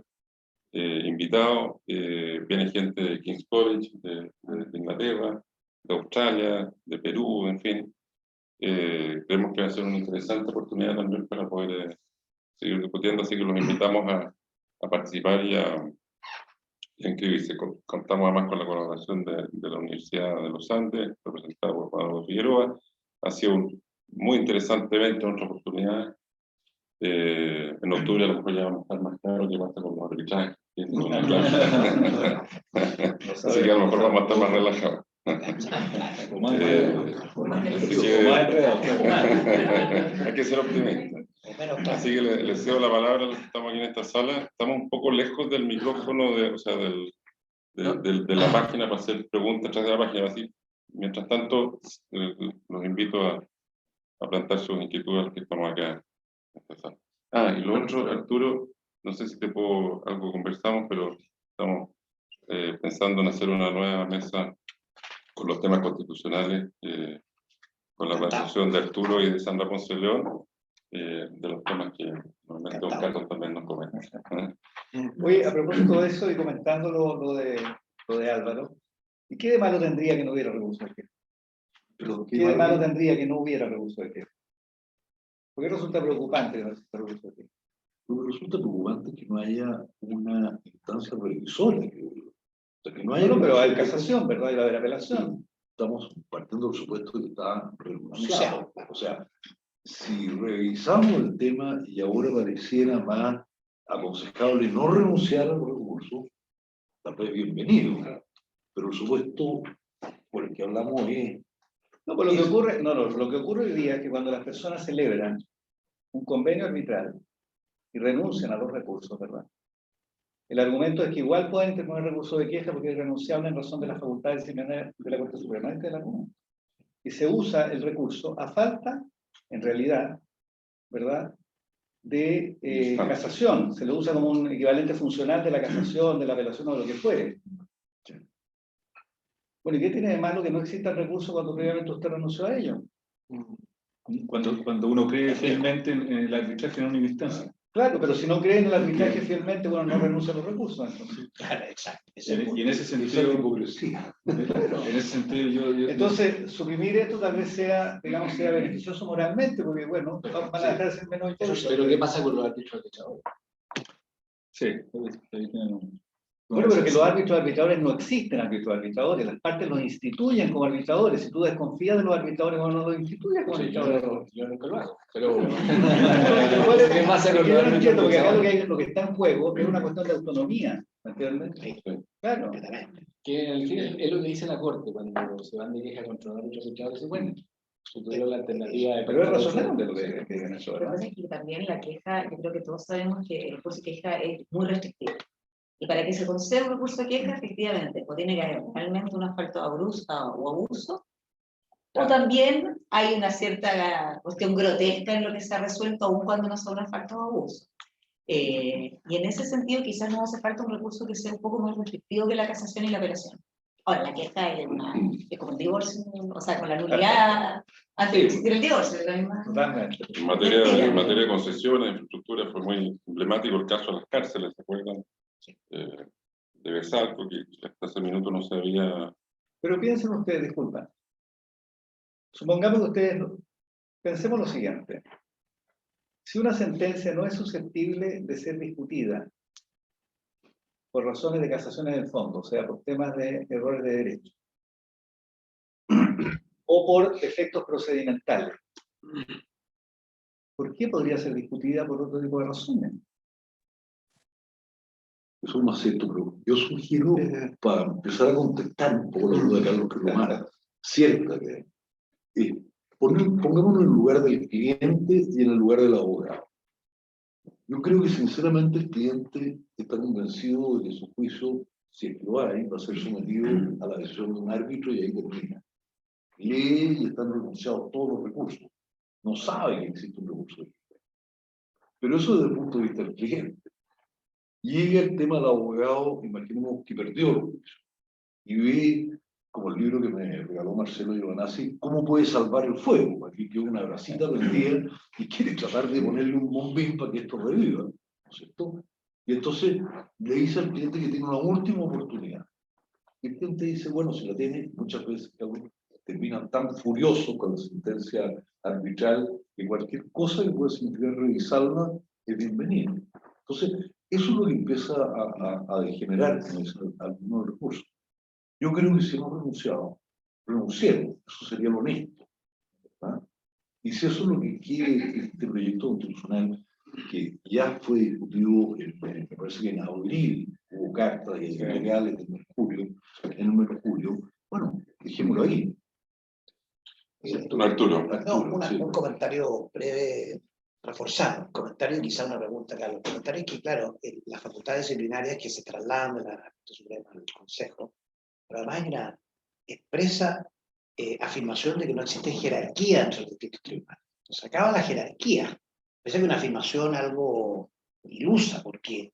invitados. Viene gente de King's College, de Inglaterra, de Australia, de Perú, en fin. Creemos que va a ser una interesante oportunidad también para poder seguir discutiendo, así que los invitamos a participar y a inscribirse. Contamos además con la colaboración de la Universidad de los Andes, representada por Pablo Figueroa. Ha sido muy interesante evento, otra oportunidad. En octubre a lo mejor ya vamos a estar más claros qué pasa con los arbitrajes. Así que a lo mejor vamos a estar más relajados. Hay que ser optimista. Así que les cedo la palabra a los que estamos aquí en esta sala. Estamos un poco lejos del micrófono, o sea, de la página para hacer preguntas atrás de la página. Así, mientras tanto, los invito a plantar sus inquietudes que estamos acá en esta sala. Y lo otro, Arturo, no sé si algo conversamos, pero estamos pensando en hacer una nueva mesa con los temas constitucionales, con la participación de Arturo y de Sandra Ponce León, de los temas que normalmente Don Carlos también nos comenta. Oye, a propósito de eso y comentando lo de Álvaro, ¿y qué de malo tendría que no hubiera recurso de queja? ¿Qué de malo tendría que no hubiera recurso de queja? ¿Por qué resulta preocupante que no exista recurso de queja? Lo que resulta preocupante es que no haya una instancia revisora. Que no haya pero hay casación, ¿verdad? Y va a haber apelación. Estamos partiendo del supuesto que está renunciado. O sea, si revisamos el tema y ahora pareciera más aconsejable no renunciar al recurso, tal vez bienvenido. Pero el supuesto por el que hablamos es... No, pues lo que ocurre hoy día es que cuando las personas celebran un convenio arbitral y renuncian a los recursos, ¿verdad? El argumento es que igual pueden interponer recurso de queja porque es renunciable en razón de las facultades disciplinarias de la Corte Suprema. Este es el argumento. Y se usa el recurso a falta, en realidad, ¿verdad?, de casación. Se lo usa como un equivalente funcional de la casación, de la apelación o de lo que fuere. Bueno, ¿y qué tiene de malo que no exista el recurso cuando previamente usted renunció a ello? Cuando uno cree fielmente en el arbitraje en una instancia. Claro, pero si no cree en el arbitraje fielmente, bueno, no renuncia a los recursos. Entonces. Claro, exacto. Y en ese sentido, hipocresía. En ese sentido, entonces, suprimir esto tal vez sea, digamos, sea beneficioso moralmente, porque, bueno, van a dejar de ser menos impuestos. Pero ¿qué pasa con los árbitros arbitradores? Sí, ahí tienen Bueno, pero que los árbitros arbitradores no existen árbitros arbitradores, las partes los instituyen como arbitradores. Si tú desconfías de los arbitradores o no los instituyes como arbitradores. Yo nunca lo hago, pero... ¿Qué pasa con los árbitros? Yo no entiendo, porque acá lo que está en juego es una cuestión de autonomía, ¿entiendes? Sí, claro. Que al fin es lo que dice la Corte cuando se van de queja contra un árbitro arbitrador. Dice, bueno, si tuvieron la alternativa de... Pero es razonable lo que digan eso, Lo que ¿verdad? pasa es que también la queja, yo creo que todos sabemos que el recurso de queja es muy restrictivo. Y para que se conserve un recurso de queja, efectivamente, o tiene que haber realmente un asfalto o abuso, o también hay una cierta cuestión grotesca en lo que se ha resuelto, aun cuando no son un asfalto o abuso. Y en ese sentido quizás nos hace falta un recurso que sea un poco más restrictivo que la casación y la apelación. Ahora, la queja es como el divorcio, o sea, con la nulidad, antes de existir el divorcio, de la misma. Totalmente. En materia de concesiones, infraestructura, fue muy emblemático el caso de las cárceles, ¿se acuerdan? De Besalco, que hasta ese minuto no se había... Pero piensen ustedes, disculpa. Supongamos que ustedes, pensemos lo siguiente. Si una sentencia no es susceptible de ser discutida por razones de casación en el fondo, o sea, por temas de errores de derecho, o por efectos procedimentales, ¿por qué podría ser discutida por otro tipo de razones? Eso no acepto, pero yo sugiero, para empezar a contestar un poco la duda de Carlos, que es lo más cierta que es, pongámonos en el lugar del cliente y en el lugar del abogado. Yo creo que sinceramente el cliente está convencido de que su juicio, si es que lo hay, va a ser sometido a la decisión de un árbitro y ahí termina. Lee y están renunciados todos los recursos. No sabe que existe un recurso. Pero eso desde el punto de vista del cliente. Llega el tema del abogado, imaginemos que perdió el juicio, y ve, como el libro que me regaló Marcelo Giovanazzi, cómo puede salvar el fuego. Aquí quedó una brasita prendida y quiere tratar de ponerle un bombín para que esto reviva, ¿no es cierto? Y entonces le dice al cliente que tiene una última oportunidad. Y el cliente dice, bueno, si la tiene, muchas veces terminan tan furiosos con la sentencia arbitral que cualquier cosa que pueda significar revisarla es bienvenida. Entonces, eso es lo que empieza a degenerar con algunos recursos. Yo creo que si hemos renunciado, renunciemos, eso sería lo honesto, ¿verdad? Y si eso es lo que quiere este proyecto constitucional, que ya fue discutido, me parece que en abril hubo cartas y legales en el Mercurio, bueno, dejémoslo ahí. Arturo. No, sí. un comentario breve, reforzando, un comentario y quizá una pregunta, Carlos. El comentario es que, claro, las facultades disciplinarias que se trasladan de la Corte Suprema al Consejo, pero además hay una expresa afirmación de que no existe jerarquía entre los distintos tribunales. Se acaba la jerarquía. Parece que una afirmación algo ilusa, porque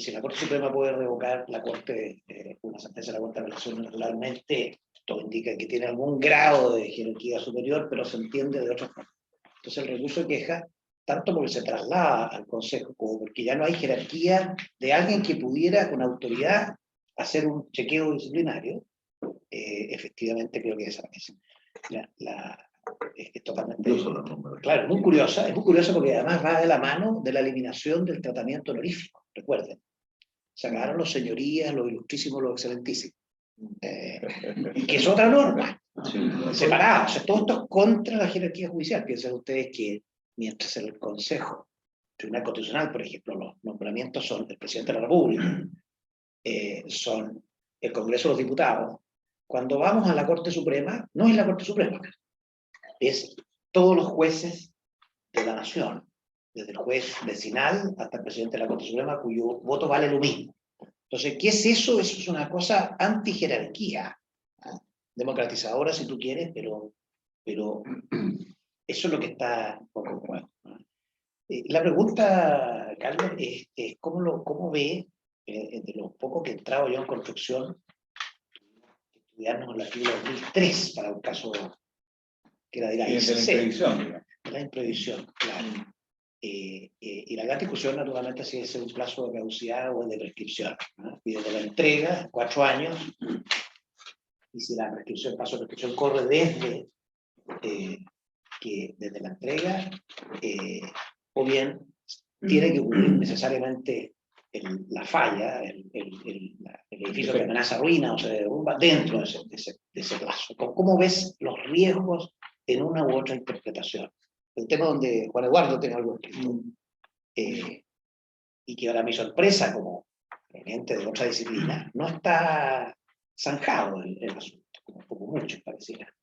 si la Corte Suprema puede revocar la Corte, una sentencia de la Corte de Apelación naturalmente, todo indica que tiene algún grado de jerarquía superior, pero se entiende de otra forma. Entonces el recurso de queja, tanto porque se traslada al Consejo, como porque ya no hay jerarquía de alguien que pudiera con autoridad hacer un chequeo disciplinario, efectivamente creo que desaparece. Es totalmente... Claro, es muy curiosa porque además va de la mano de la eliminación del tratamiento honorífico, recuerden. Se acabaron los señorías, los ilustrísimos, los excelentísimos. Que es otra norma, separada. O sea, todo esto es contra la jerarquía judicial. Piensen ustedes que mientras en el Consejo, Tribunal Constitucional, por ejemplo, los nombramientos son del Presidente de la República, son el Congreso de los Diputados. Cuando vamos a la Corte Suprema, no es la Corte Suprema, es todos los jueces de la nación, desde el juez vecinal hasta el presidente de la Corte Suprema, cuyo voto vale lo mismo. Entonces, ¿qué es eso? Eso es una cosa anti-jerarquía, democratizadora si tú quieres, pero eso es lo que está un poco en juego. La pregunta, Carlos, es ¿cómo ve, de lo poco que he entrado yo en construcción, estudiarnos en la fila 2003 para un caso que era de la imprevisión. La imprevisión, claro. Y la gran discusión, naturalmente, si es un plazo de caducidad o de prescripción, ¿no? Y desde la entrega, 4 años, y si la prescripción, paso de prescripción corre desde la entrega, o bien tiene que ocurrir necesariamente la falla, el edificio que amenaza ruina o se derrumba dentro de ese plazo. ¿Cómo ves los riesgos en una u otra interpretación? El tema donde Juan Eduardo tiene algo escrito, y que ahora mi sorpresa como proveniente de otra disciplina, no está zanjado el asunto, como un poco mucho pareciera.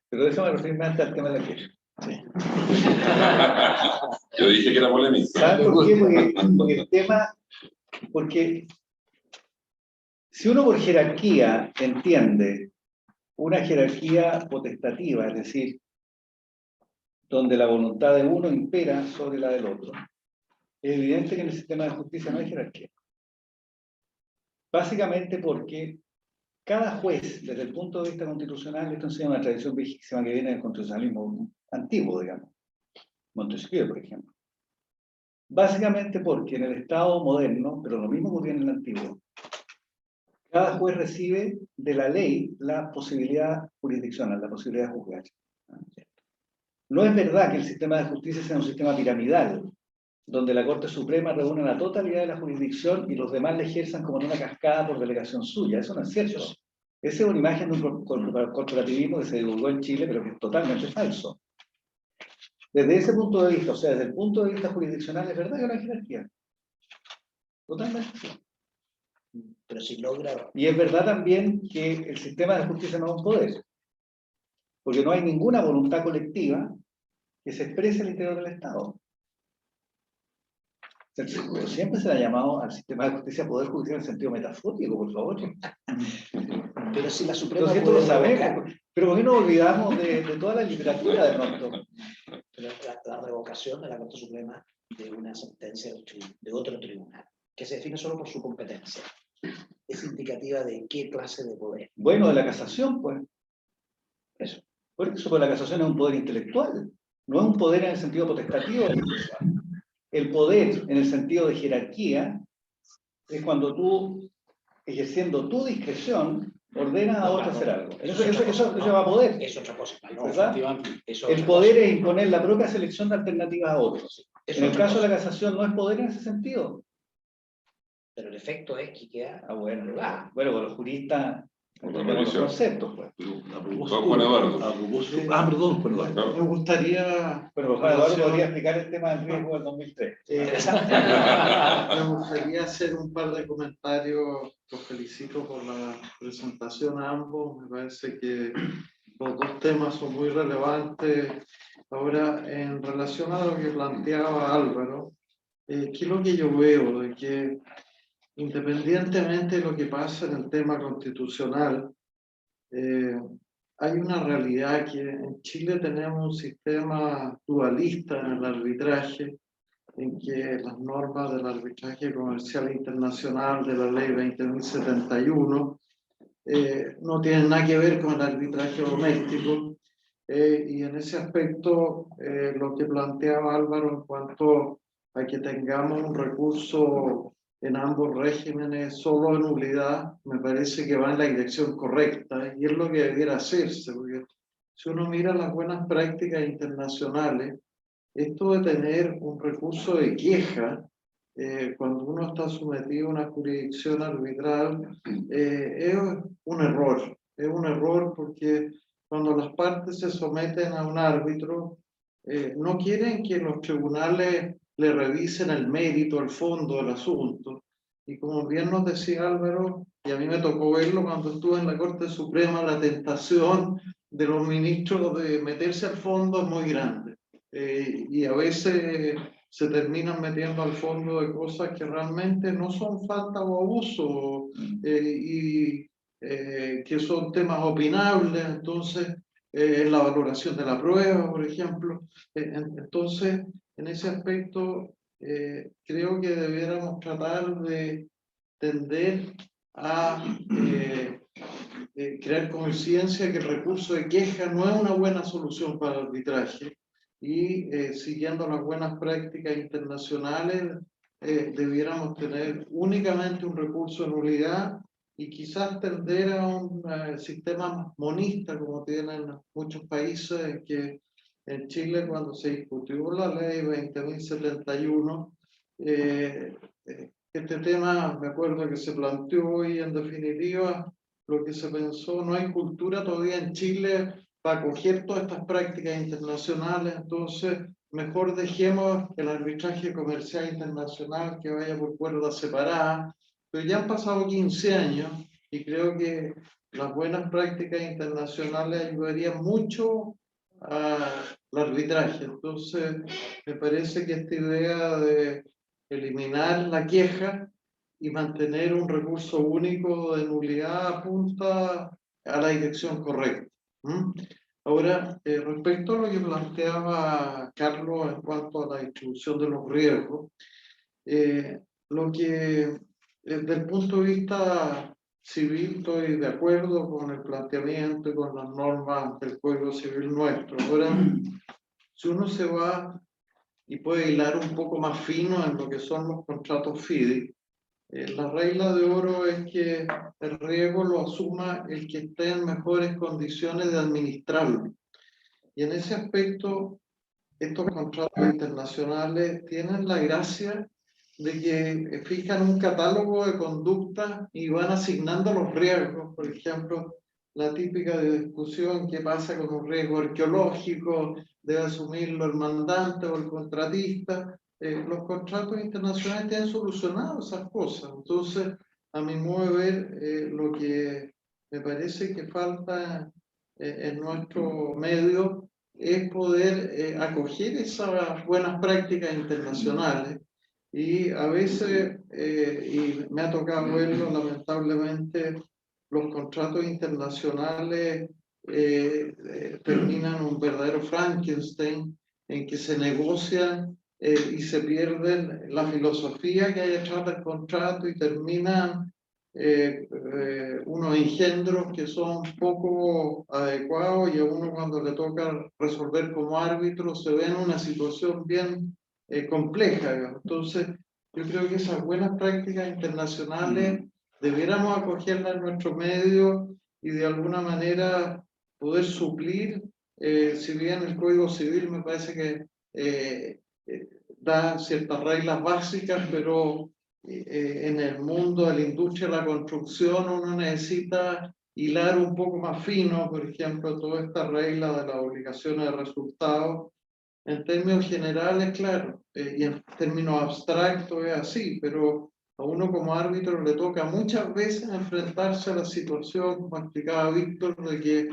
Pero déjame referirme antes al tema de la queja. Sí. Yo dije que era polémico. ¿Sabes por qué? Porque el tema Porque si uno por jerarquía entiende una jerarquía potestativa, es decir, donde la voluntad de uno impera sobre la del otro, es evidente que en el sistema de justicia no hay jerarquía. Básicamente porque cada juez, desde el punto de vista constitucional, esto es una tradición viejísima que viene del constitucionalismo antiguo, digamos, Montesquieu, por ejemplo. Básicamente porque en el Estado moderno, pero lo mismo ocurría en el antiguo, cada juez recibe de la ley la posibilidad jurisdiccional, la posibilidad de juzgar. No es verdad que el sistema de justicia sea un sistema piramidal, donde la Corte Suprema reúne la totalidad de la jurisdicción y los demás le ejerzan como en una cascada por delegación suya. Eso no es cierto. Esa es una imagen de un corporativismo que se divulgó en Chile, pero que es totalmente falso. Desde ese punto de vista, o sea, desde el punto de vista jurisdiccional, es verdad que no hay jerarquía. Totalmente. Pero si logra... Y es verdad también que el sistema de justicia no es un poder, porque no hay ninguna voluntad colectiva que se exprese al interior del Estado. Siempre se le ha llamado al sistema de justicia poder judicial en el sentido metafórico, por favor. Pero si la Suprema Entonces, esto lo puede sabemos, revocar, pero ¿por qué nos olvidamos de toda la literatura de pronto? la revocación de la Corte Suprema de una sentencia de otro tribunal, que se define solo por su competencia, es indicativa de qué clase de poder. Bueno, de la casación, pues. Eso. Por eso, pues, la casación es un poder intelectual, no es un poder en el sentido potestativo. El poder en el sentido de jerarquía es cuando tú, ejerciendo tu discreción, ordenas a otro hacer algo. Eso va a poder. Es otra cosa. No, ¿Verdad? es El otra poder cosa. es imponer la propia selección de alternativas a otros. Es En el otra caso de cosa. la casación no es poder en ese sentido. Pero el efecto es que queda... Bueno, con los juristas tenemos los conceptos, pues. Pero Juan Eduardo. a propósito, perdón. No. Me gustaría... Bueno, Juan Eduardo podría explicar el tema del riesgo del 2003. Me gustaría hacer un par de comentarios. Los felicito por la presentación a ambos. Me parece que los dos temas son muy relevantes. Ahora, en relación a lo que planteaba Álvaro, ¿qué es lo que yo veo? De que independientemente de lo que pasa en el tema constitucional, hay una realidad que en Chile tenemos un sistema dualista en el arbitraje, en que las normas del arbitraje comercial internacional de la ley 20.071 no tienen nada que ver con el arbitraje doméstico, y en ese aspecto lo que planteaba Álvaro en cuanto a que tengamos un recurso en ambos regímenes solo en nulidad, me parece que va en la dirección correcta y es lo que debiera hacerse, porque si uno mira las buenas prácticas internacionales, esto de tener un recurso de queja cuando uno está sometido a una jurisdicción arbitral es un error porque cuando las partes se someten a un árbitro no quieren que los tribunales le revisen el mérito, el fondo del asunto. Y como bien nos decía Álvaro, y a mí me tocó verlo cuando estuve en la Corte Suprema, la tentación de los ministros de meterse al fondo es muy grande. Y a veces se terminan metiendo al fondo de cosas que realmente no son falta o abuso, que son temas opinables, entonces la valoración de la prueba, por ejemplo. Entonces, en ese aspecto, creo que debiéramos tratar de tender a crear conciencia que el recurso de queja no es una buena solución para el arbitraje y siguiendo las buenas prácticas internacionales debiéramos tener únicamente un recurso de nulidad y quizás tender a un sistema monista como tienen muchos países, que en Chile cuando se discutió la ley 20.071 este tema me acuerdo que se planteó y en definitiva lo que se pensó, no hay cultura todavía en Chile para acoger todas estas prácticas internacionales, entonces mejor dejemos el arbitraje comercial internacional que vaya por cuerdas separadas, pero ya han pasado 15 años y creo que las buenas prácticas internacionales ayudarían mucho al arbitraje. Entonces me parece que esta idea de eliminar la queja y mantener un recurso único de nulidad apunta a la dirección correcta. Ahora, respecto a lo que planteaba Carlos en cuanto a la distribución de los riesgos, lo que desde el punto de vista civil estoy de acuerdo con el planteamiento y con las normas del Código Civil nuestro. Ahora, si uno se va y puede hilar un poco más fino en lo que son los contratos FIDI, la regla de oro es que el riesgo lo asuma el que esté en mejores condiciones de administrarlo. Y en ese aspecto, estos contratos internacionales tienen la gracia de que fijan un catálogo de conductas y van asignando los riesgos. Por ejemplo, la típica discusión que pasa con un riesgo arqueológico, debe asumirlo el mandante o el contratista. Los contratos internacionales tienen solucionado esas cosas. Entonces, a mi modo de ver, lo que me parece que falta en nuestro medio es poder acoger esas buenas prácticas internacionales. Y a veces, y me ha tocado verlo lamentablemente, los contratos internacionales terminan un verdadero Frankenstein en que se negocian y se pierden la filosofía que hay detrás del contrato y terminan unos engendros que son poco adecuados y a uno cuando le toca resolver como árbitro se ve en una situación bien compleja. Entonces, yo creo que esas buenas prácticas internacionales debiéramos acogerlas en nuestro medio y de alguna manera poder suplir, si bien el Código Civil me parece que da ciertas reglas básicas, pero en el mundo de la industria de la construcción uno necesita hilar un poco más fino, por ejemplo, toda esta regla de las obligaciones de resultados. En términos generales, claro, y en términos abstractos es así, pero a uno como árbitro le toca muchas veces enfrentarse a la situación, como explicaba Víctor, de que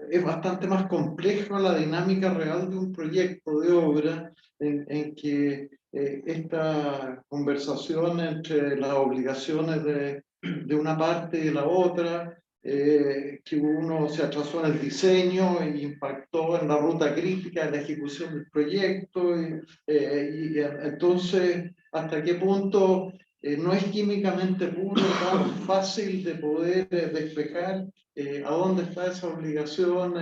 es bastante más compleja la dinámica real de un proyecto de obra en que esta conversación entre las obligaciones de una parte y de la otra, que uno se atrasó en el diseño e impactó en la ruta crítica de la ejecución del proyecto, y entonces hasta qué punto no es químicamente puro, tan fácil de poder despejar a dónde está esa obligación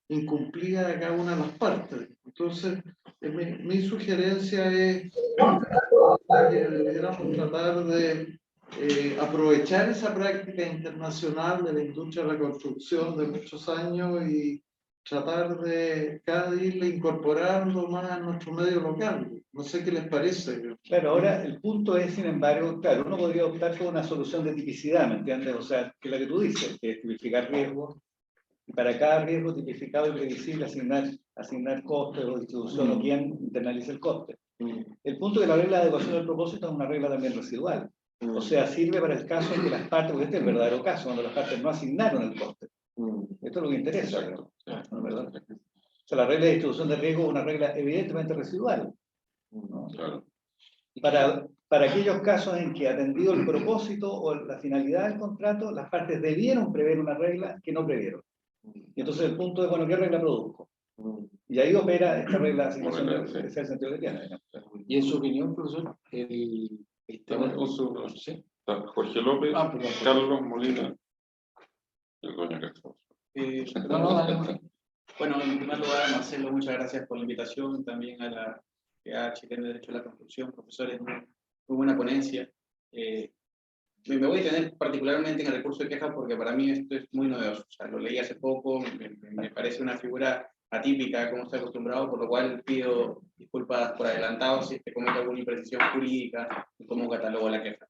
incumplida de cada una de las partes. Entonces, mi sugerencia es que deberíamos tratar de aprovechar esa práctica internacional de la industria de la construcción de muchos años y tratar de cada día irle incorporando más a nuestro medio local. No sé qué les parece. Claro, ahora el punto es, sin embargo, claro, uno podría optar por una solución de tipicidad, ¿me entiendes? O sea, que es la que tú dices, que es tipificar riesgos, y para cada riesgo tipificado y previsible asignar costes o distribución o quién internaliza el coste. El punto de la regla de adecuación del propósito es una regla también residual. O sea, sirve para el caso en que las partes, porque este es el verdadero caso, cuando las partes no asignaron el coste. Esto es lo que interesa, ¿no? ¿Verdad? O sea, la regla de distribución de riesgo es una regla evidentemente residual, ¿no? Claro. Para aquellos casos en que, atendido el propósito o la finalidad del contrato, las partes debieron prever una regla que no previeron. Y entonces el punto es, bueno, ¿qué regla produzco? Y ahí opera esta regla de asignación de ese el sentido que tiene. Y en su opinión, profesor, el tema... Jorge López, Carlos Molina y el doña Castro. Bueno, en primer lugar, Marcelo, muchas gracias por la invitación, también a la Chilena de Derecho a la Construcción, profesores, muy buena ponencia. Me voy a detener particularmente en el recurso de queja porque para mí esto es muy novedoso. O sea, lo leí hace poco, me parece una figura atípica como estoy acostumbrado, por lo cual pido disculpas por adelantado si es que cometo alguna imprecisión jurídica y cómo catalogo la queja.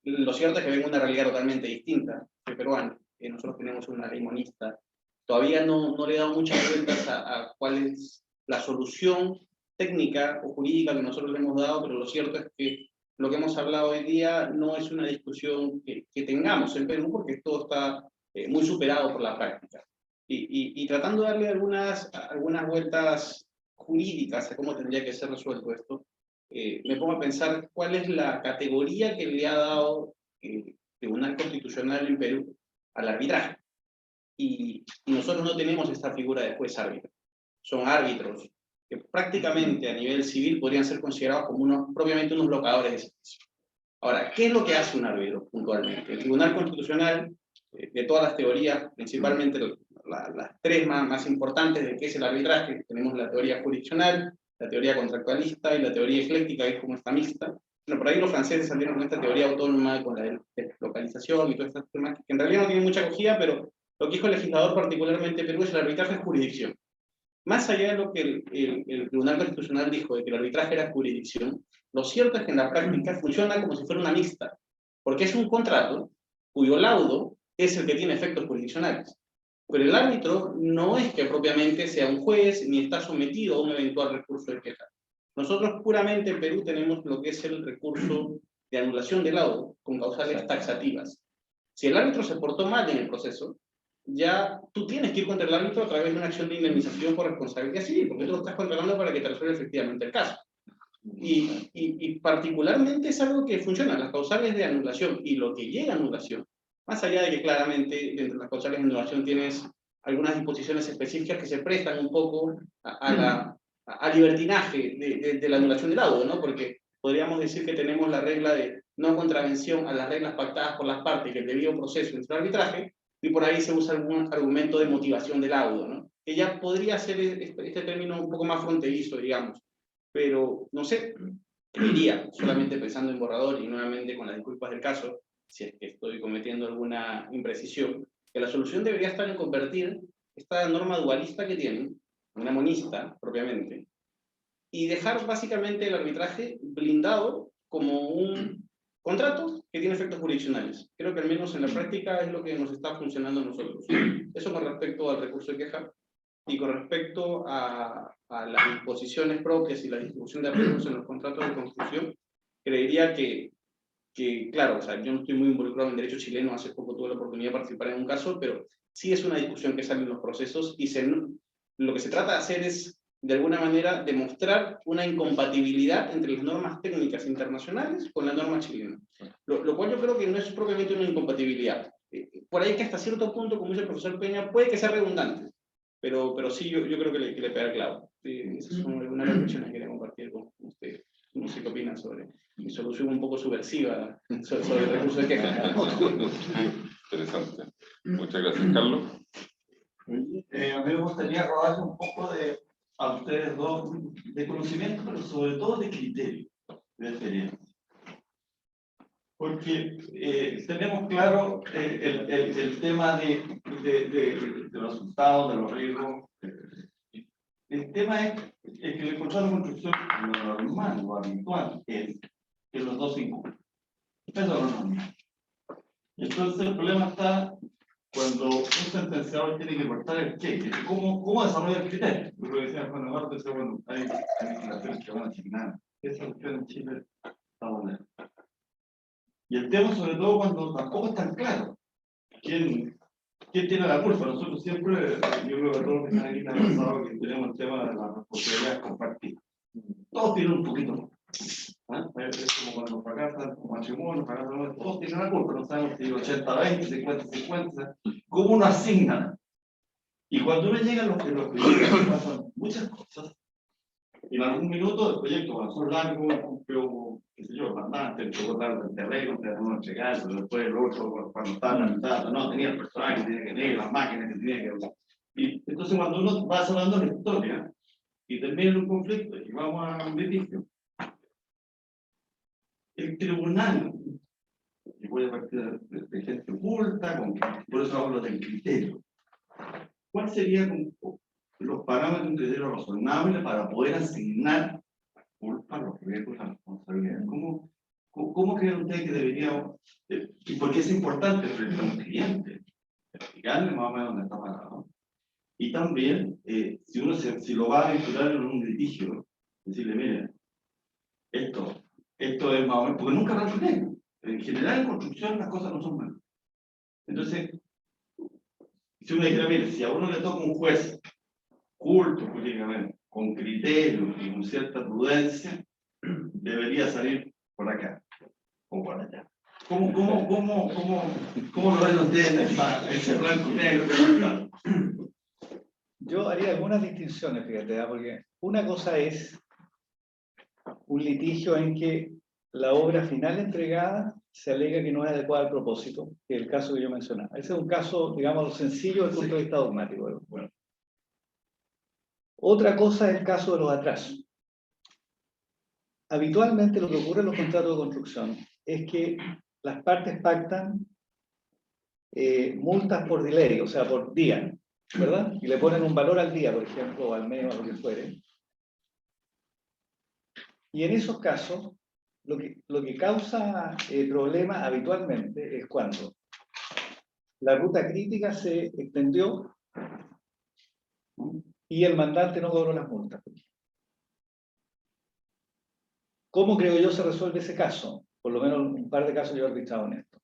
Lo cierto es que vengo de una realidad totalmente distinta. Soy peruano, nosotros tenemos una ley monista. Todavía no le he dado muchas vueltas a cuál es la solución técnica o jurídica que nosotros le hemos dado, pero lo cierto es que lo que hemos hablado hoy día no es una discusión que tengamos en Perú, porque todo está muy superado por la práctica. Y tratando de darle algunas vueltas jurídicas a cómo tendría que ser resuelto esto, me pongo a pensar cuál es la categoría que le ha dado el Tribunal Constitucional en Perú al arbitraje. Y nosotros no tenemos esta figura de juez árbitro. Son árbitros que prácticamente a nivel civil podrían ser considerados como propiamente unos locadores de servicio. Ahora, ¿qué es lo que hace un árbitro puntualmente? El Tribunal Constitucional, de todas las teorías, principalmente las tres más importantes de qué es el arbitraje, tenemos la teoría jurisdiccional, la teoría contractualista y la teoría ecléctica, que es como esta mixta. Bueno, por ahí los franceses salieron con esta teoría autónoma, con la localización y todas estas temas, que en realidad no tienen mucha acogida, pero lo que dijo el legislador particularmente en Perú es el arbitraje es jurisdicción. Más allá de lo que el Tribunal Constitucional dijo de que el arbitraje era jurisdicción, lo cierto es que en la práctica funciona como si fuera una mixta, porque es un contrato cuyo laudo es el que tiene efectos jurisdiccionales. Pero el árbitro no es que propiamente sea un juez ni está sometido a un eventual recurso de queja. Nosotros puramente en Perú tenemos lo que es el recurso de anulación de laudo con causales taxativas. Si el árbitro se portó mal en el proceso, ya tú tienes que ir contra el árbitro a través de una acción de indemnización por responsabilidad civil, porque tú lo estás controlando para que te resuelva efectivamente el caso. Y particularmente es algo que funciona, las causales de anulación y lo que llega a anulación, más allá de que claramente dentro de las causales de anulación tienes algunas disposiciones específicas que se prestan un poco al libertinaje de la anulación del laudo, ¿no? Porque podríamos decir que tenemos la regla de no contravención a las reglas pactadas por las partes que el debido proceso en su arbitraje, y por ahí se usa algún argumento de motivación del laudo, ¿no? Que ya podría ser este término un poco más fronterizo, digamos. Pero, no sé, creería, solamente pensando en borrador y nuevamente con las disculpas del caso, si es que estoy cometiendo alguna imprecisión, que la solución debería estar en convertir esta norma dualista que tienen, una monista propiamente, y dejar básicamente el arbitraje blindado como un contrato que tiene efectos jurisdiccionales. Creo que al menos en la práctica es lo que nos está funcionando a nosotros. Eso con respecto al recurso de queja. Y con respecto a las disposiciones propias y la distribución de arreglos en los contratos de construcción, creería que claro, o sea, yo no estoy muy involucrado en derecho chileno, hace poco tuve la oportunidad de participar en un caso, pero sí es una discusión que sale en los procesos y lo que se trata de hacer es, de alguna manera, demostrar una incompatibilidad entre las normas técnicas internacionales con la norma chilena. Lo cual yo creo que no es propiamente una incompatibilidad. Por ahí que hasta cierto punto, como dice el profesor Peña, puede que sea redundante. Pero sí, yo creo que le pega el clavo. Esas son algunas reflexiones que quería compartir con usted. No sé qué opinan sobre mi solución un poco subversiva sobre el recurso de queja. Interesante. Muchas gracias, Carlos. A mí me gustaría robarle un poco a ustedes dos de conocimiento, pero sobre todo de criterio, de experiencia. Porque tenemos claro el tema de los resultados, de los riesgos. El tema es que el contrato de construcción, lo normal, lo habitual, es que los dos se incumplen. Eso es lo normal. Entonces el problema está cuando un sentenciador tiene que cortar el cheque. ¿Cómo desarrolla el criterio? Lo que decía Juan Eduardo, decía, bueno, hay legislaciones que van a asignar. Esa opción en Chile está buena. Y el tema, sobre todo, cuando tampoco es tan claro quién tiene la culpa. Nosotros siempre, yo creo que todos los que están aquí han pensado que tenemos el tema de la responsabilidad compartida. Todos tienen un poquito. ¿Ah? Es como cuando fracasan, como matrimonio, fracasan, todos tienen la culpa. No sabemos si 80-20, 50-50, cómo uno asigna. Y cuando uno llega a los proyectos, pasan muchas cosas. Y en algún minuto el proyecto avanzó largo, cumplió, qué sé yo, bastante, empezó tarde el terreno, terminó entregar, pero después el otro, cuando estaba en la mitad, no tenía el personal que tenía que tener, las máquinas que tenía que usar. Y entonces cuando uno va hablando la historia y termina en un conflicto y vamos a un litigio, el tribunal, que puede partir de gente oculta, por eso hablo del criterio. ¿Cuál sería los parámetros de un criterio razonable para poder asignar la culpa, los riesgos, la responsabilidad? ¿Cómo creen ustedes que debería, y por qué es importante frente a un cliente, explicarle más o menos dónde está parado? Y también, si lo va a vincular en un litigio, decirle, mire, esto es más o menos, porque nunca lo creen. En general, en construcción las cosas no son malas. Entonces, si uno dice, mire, si a uno le toca un juez culto políticamente, con criterio y con cierta prudencia, debería salir por acá o por allá. ¿Cómo lo ven ustedes ese blanco negro que está? Yo haría algunas distinciones, fíjate, porque una cosa es un litigio en que la obra final entregada se alega que no es adecuada al propósito, que es el caso que yo mencionaba. Ese es un caso, digamos, sencillo desde el punto de vista dogmático. Bueno. Otra cosa es el caso de los atrasos. Habitualmente lo que ocurre en los contratos de construcción es que las partes pactan multas por delay, o sea, por día, ¿verdad? Y le ponen un valor al día, por ejemplo, o al mes, o lo que fuere. Y en esos casos, lo que causa problemas habitualmente es cuando la ruta crítica se extendió y el mandante no cobró las multas. ¿Cómo creo yo se resuelve ese caso? Por lo menos un par de casos yo he arbitrado en esto.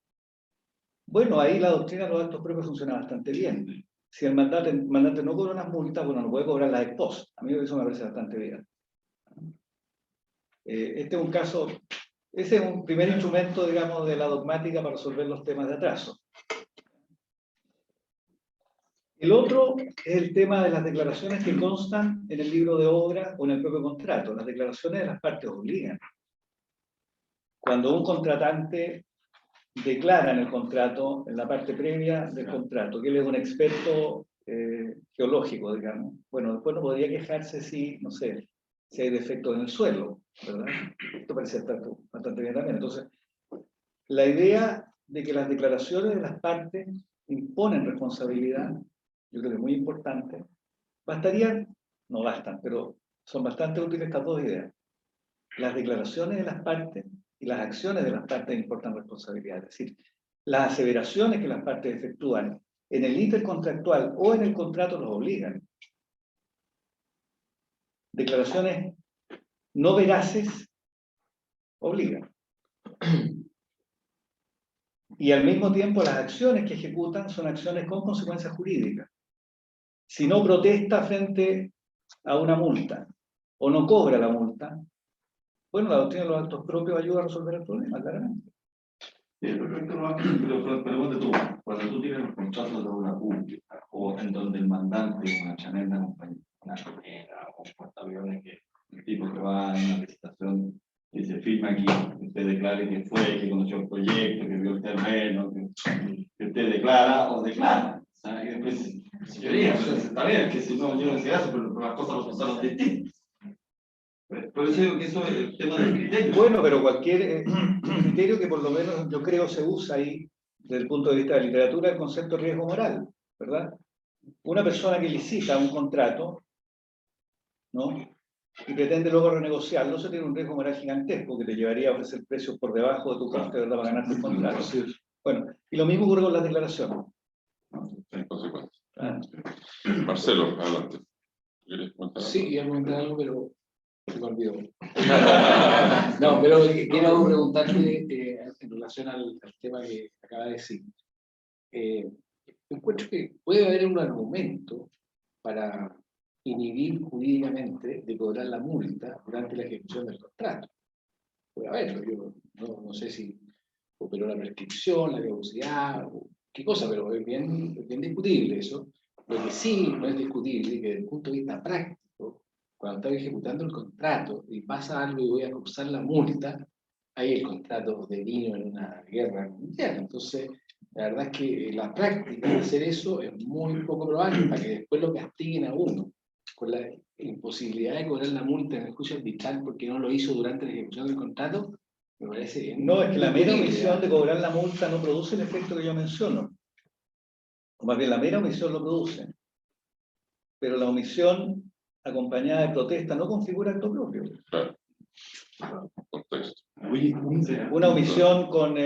Bueno, ahí la doctrina de los actos propios funciona bastante bien. Si el mandante no cobra las multas, bueno, no puede cobrar las ex post. A mí eso me parece bastante bien. Este es un caso, ese es un primer instrumento, digamos, de la dogmática para resolver los temas de atraso. El otro es el tema de las declaraciones que constan en el libro de obra o en el propio contrato. Las declaraciones de las partes obligan. Cuando un contratante declara en el contrato, en la parte previa del contrato, que él es un experto geológico, digamos, bueno, después no podría quejarse si, no sé, si hay defectos en el suelo, ¿verdad? Esto parece estar bastante bien también. Entonces, la idea de que las declaraciones de las partes imponen responsabilidad, yo creo que es muy importante. Bastarían, no bastan, pero son bastante útiles estas dos ideas. Las declaraciones de las partes y las acciones de las partes importan responsabilidad. Es decir, las aseveraciones que las partes efectúan en el intercontractual o en el contrato los obligan. Declaraciones no veraces obligan. Y al mismo tiempo las acciones que ejecutan son acciones con consecuencias jurídicas. Si no protesta frente a una multa o no cobra la multa, bueno, la doctrina de los actos propios ayuda a resolver el problema, claramente. Pero pregunta tú, cuando tú tienes los contratos de obra pública o en donde el mandante, una chanela, una chonera o un portaaviones, que el tipo que va en una licitación y se firma aquí, que usted declare que fue, que conoció el proyecto, que vio el terreno, que usted declara o declara. O sea, y después, señoría, pues, está bien, que si no, yo no sé eso, pero las cosas no son distintas. Por eso digo que eso es el tema del criterio. Bueno, pero cualquier criterio que por lo menos yo creo se usa ahí, desde el punto de vista de la literatura, el concepto de riesgo moral, ¿verdad? Una persona que licita un contrato, ¿no?, y pretende luego renegociarlo, se tiene un riesgo moral gigantesco que te llevaría a ofrecer precios por debajo de tu coste, ¿verdad?, para ganarte el contrato. Bueno, y lo mismo ocurre con las declaraciones. En consecuencia. Marcelo, adelante. ¿Quieres comentar algo? Sí, quería comentar algo, pero se me olvidó. No, pero quiero preguntarte en relación al tema que acaba de decir. Encuentro que puede haber un argumento para inhibir jurídicamente de cobrar la multa durante la ejecución del contrato. Puede haberlo, yo no sé si operó la prescripción, la caducidad, o qué cosa, pero es bien discutible eso. Lo que sí no es discutible, que desde el punto de vista práctico, cuando estás ejecutando el contrato y pasa algo y voy a causar la multa, ahí el contrato devino en una guerra mundial. Entonces, la verdad es que la práctica de hacer eso es muy poco probable para que después lo castiguen a uno con la imposibilidad de cobrar la multa en el juicio arbitral porque no lo hizo durante la ejecución del contrato. Me parece bien. No, es que la mera omisión de cobrar la multa no produce el efecto que yo menciono. O más bien, la mera omisión lo produce. Pero la omisión acompañada de protesta no configura acto propio. Claro. Contexto. Una omisión con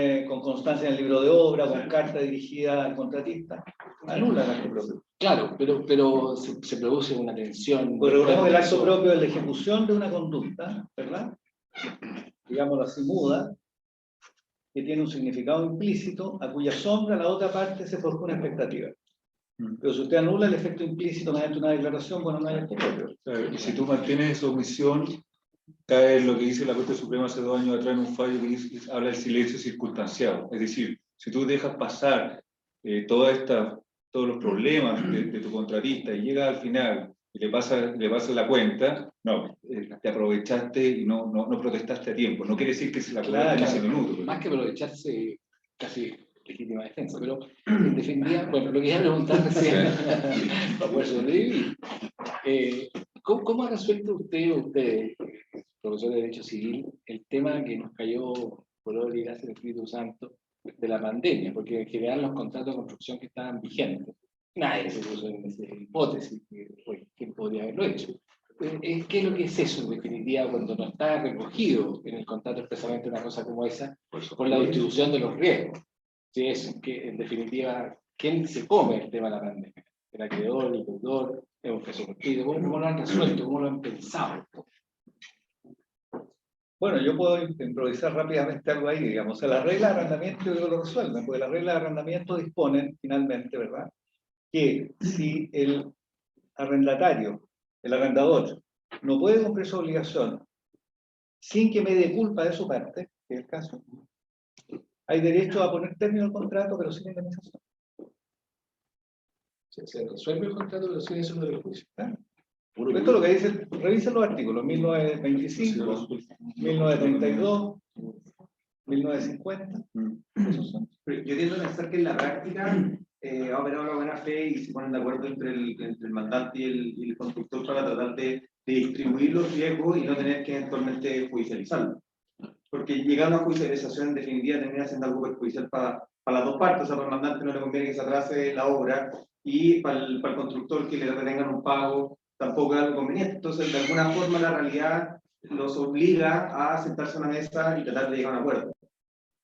constancia en el libro de obra, con carta dirigida al contratista, anula el acto propio. Claro, pero se produce una tensión. Pues recordemos que el acto propio es la ejecución de una conducta, ¿verdad?, digámoslo así, muda, que tiene un significado implícito, a cuya sombra la otra parte se forja una expectativa. Pero si usted anula el efecto implícito mediante una declaración, bueno, no hay acto propio. Y si tú mantienes esa omisión, cae en lo que dice la Corte Suprema hace 2 años atrás en un fallo que habla del silencio circunstanciado. Es decir, si tú dejas pasar todos los problemas de tu contratista y llegas al final y le pasas la cuenta, no, te aprovechaste y no protestaste a tiempo. No quiere decir que se la cobraste en ese minuto. Más que aprovecharse, casi legítima defensa, pero en definitiva, bueno, lo que ya preguntar recién, para poder sobrevivir. ¿Cómo ha resuelto usted, profesor de Derecho Civil, el tema que nos cayó por obra y gracia del Espíritu Santo de la pandemia? Porque en general los contratos de construcción que estaban vigentes, nadie se puso en esa hipótesis que quién podría haberlo hecho. ¿Qué es lo que es eso en definitiva cuando no está recogido en el contrato expresamente una cosa como esa por la distribución de los riesgos? Si es que en definitiva, ¿quién se come el tema de la pandemia? ¿El acreedor, el deudor? ¿Es un caso partido? ¿Cómo lo han resuelto? ¿Cómo lo han pensado? Bueno, yo puedo improvisar rápidamente algo ahí, digamos. O sea, las reglas de arrendamiento yo lo resuelven, porque las reglas de arrendamiento disponen, finalmente, ¿verdad?, que si el arrendatario, el arrendador, no puede cumplir su obligación sin que me dé culpa de su parte, que es el caso, hay derecho a poner término al contrato, pero sin indemnización. Se resuelve el contrato, pero sin eso no del juicio. ¿Eh? Esto es lo que dice, revisen los artículos, 1925, 1932, 1950. Esos son. Yo tiendo a pensar que en la práctica ha operado la buena fe y se ponen de acuerdo entre el mandante y el constructor para tratar de distribuir los riesgos y no tener que eventualmente judicializarlo. Porque llegar a una judicialización en definitiva termina siendo algo perjudicial para las dos partes. O sea, para el mandante no le conviene que se atrase la obra y para el constructor que le retengan un pago tampoco es algo conveniente. Entonces, de alguna forma, la realidad los obliga a sentarse a una mesa y tratar de llegar a un acuerdo.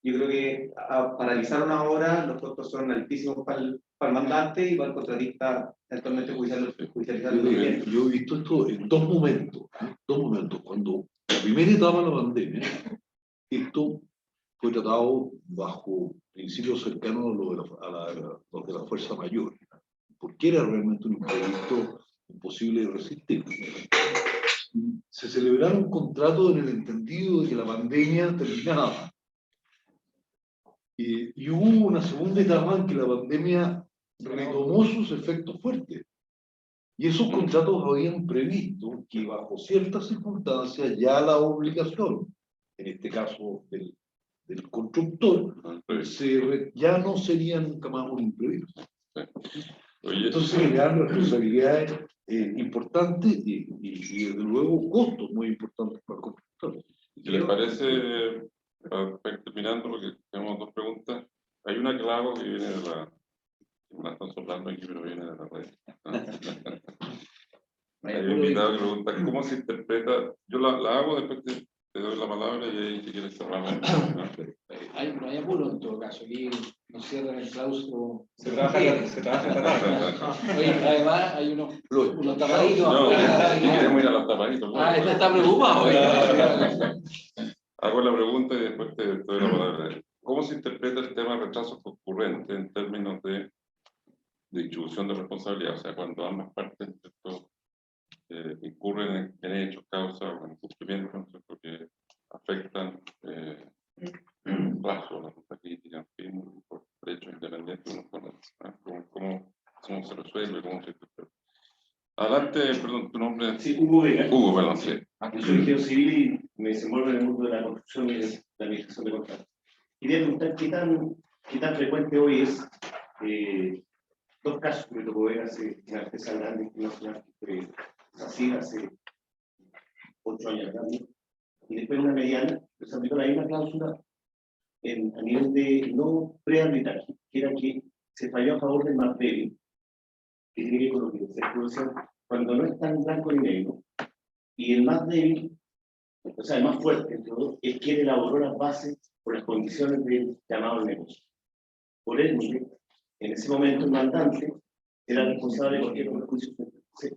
Yo creo que a paralizar una obra, los costos son altísimos para el mandante y para el contratista, actualmente judicializar. Yo he visto esto en dos momentos. Cuando la primera etapa de la pandemia, esto fue tratado bajo principios cercanos a los de la fuerza mayor, porque era realmente un imprevisto imposible de resistir. Se celebraron contratos en el entendido de que la pandemia terminaba. Y hubo una segunda etapa en que la pandemia retomó sus efectos fuertes. Y esos contratos habían previsto que bajo ciertas circunstancias ya la obligación, en este caso del constructor, ya no sería nunca más un imprevisto. Entonces se crean responsabilidades importantes y desde luego costos muy importantes para el constructor. ¿Qué les parece, para ir terminando, porque tenemos dos preguntas? Hay una clave que viene de la... Me están soplando aquí, pero viene de la red. Hay un invitado que pregunta cómo se interpreta. Yo la hago, después te doy la palabra y ahí si quieres cerramos. No hay apuro en todo caso, aquí nos cierran el claustro. Se trabaja en la Oye, además hay unos tapaditos. No, queremos ir a los tapaditos. Este está preocupado. Hago la pregunta y después te doy la palabra. ¿Cómo se interpreta el tema de retrasos concurrentes en términos de distribución de responsabilidad? O sea, cuando ambas partes incurren en hechos, causas o en cumplimientos que afectan el plazo, la ruta crítica, en fin, por derechos independientes unos con otros. ¿Cómo se resuelve? ¿Cómo se interpreta? Adelante, perdón, tu nombre. Sí, Hugo Vega. Hugo, perdón, sí. Yo soy ingeniero civil y me desenvuelvo en el mundo de la construcción y de la administración de contratos. Quería preguntar qué tan frecuente hoy es dos casos que me tocó ver hace una empresa grande internacional que así hace 8 años atrás, y después una mediana que se aplicó la misma cláusula a nivel de no pre-arbitraje, que era que se falló a favor del más débil, que tiene que ver con lo que ustedes decían, cuando no es tan blanco ni negro, y el más débil, o sea, el más fuerte, todo, es quien elaboró las bases por las condiciones del llamado negocio. Por ende, en ese momento el mandante era responsable de cualquier juicio.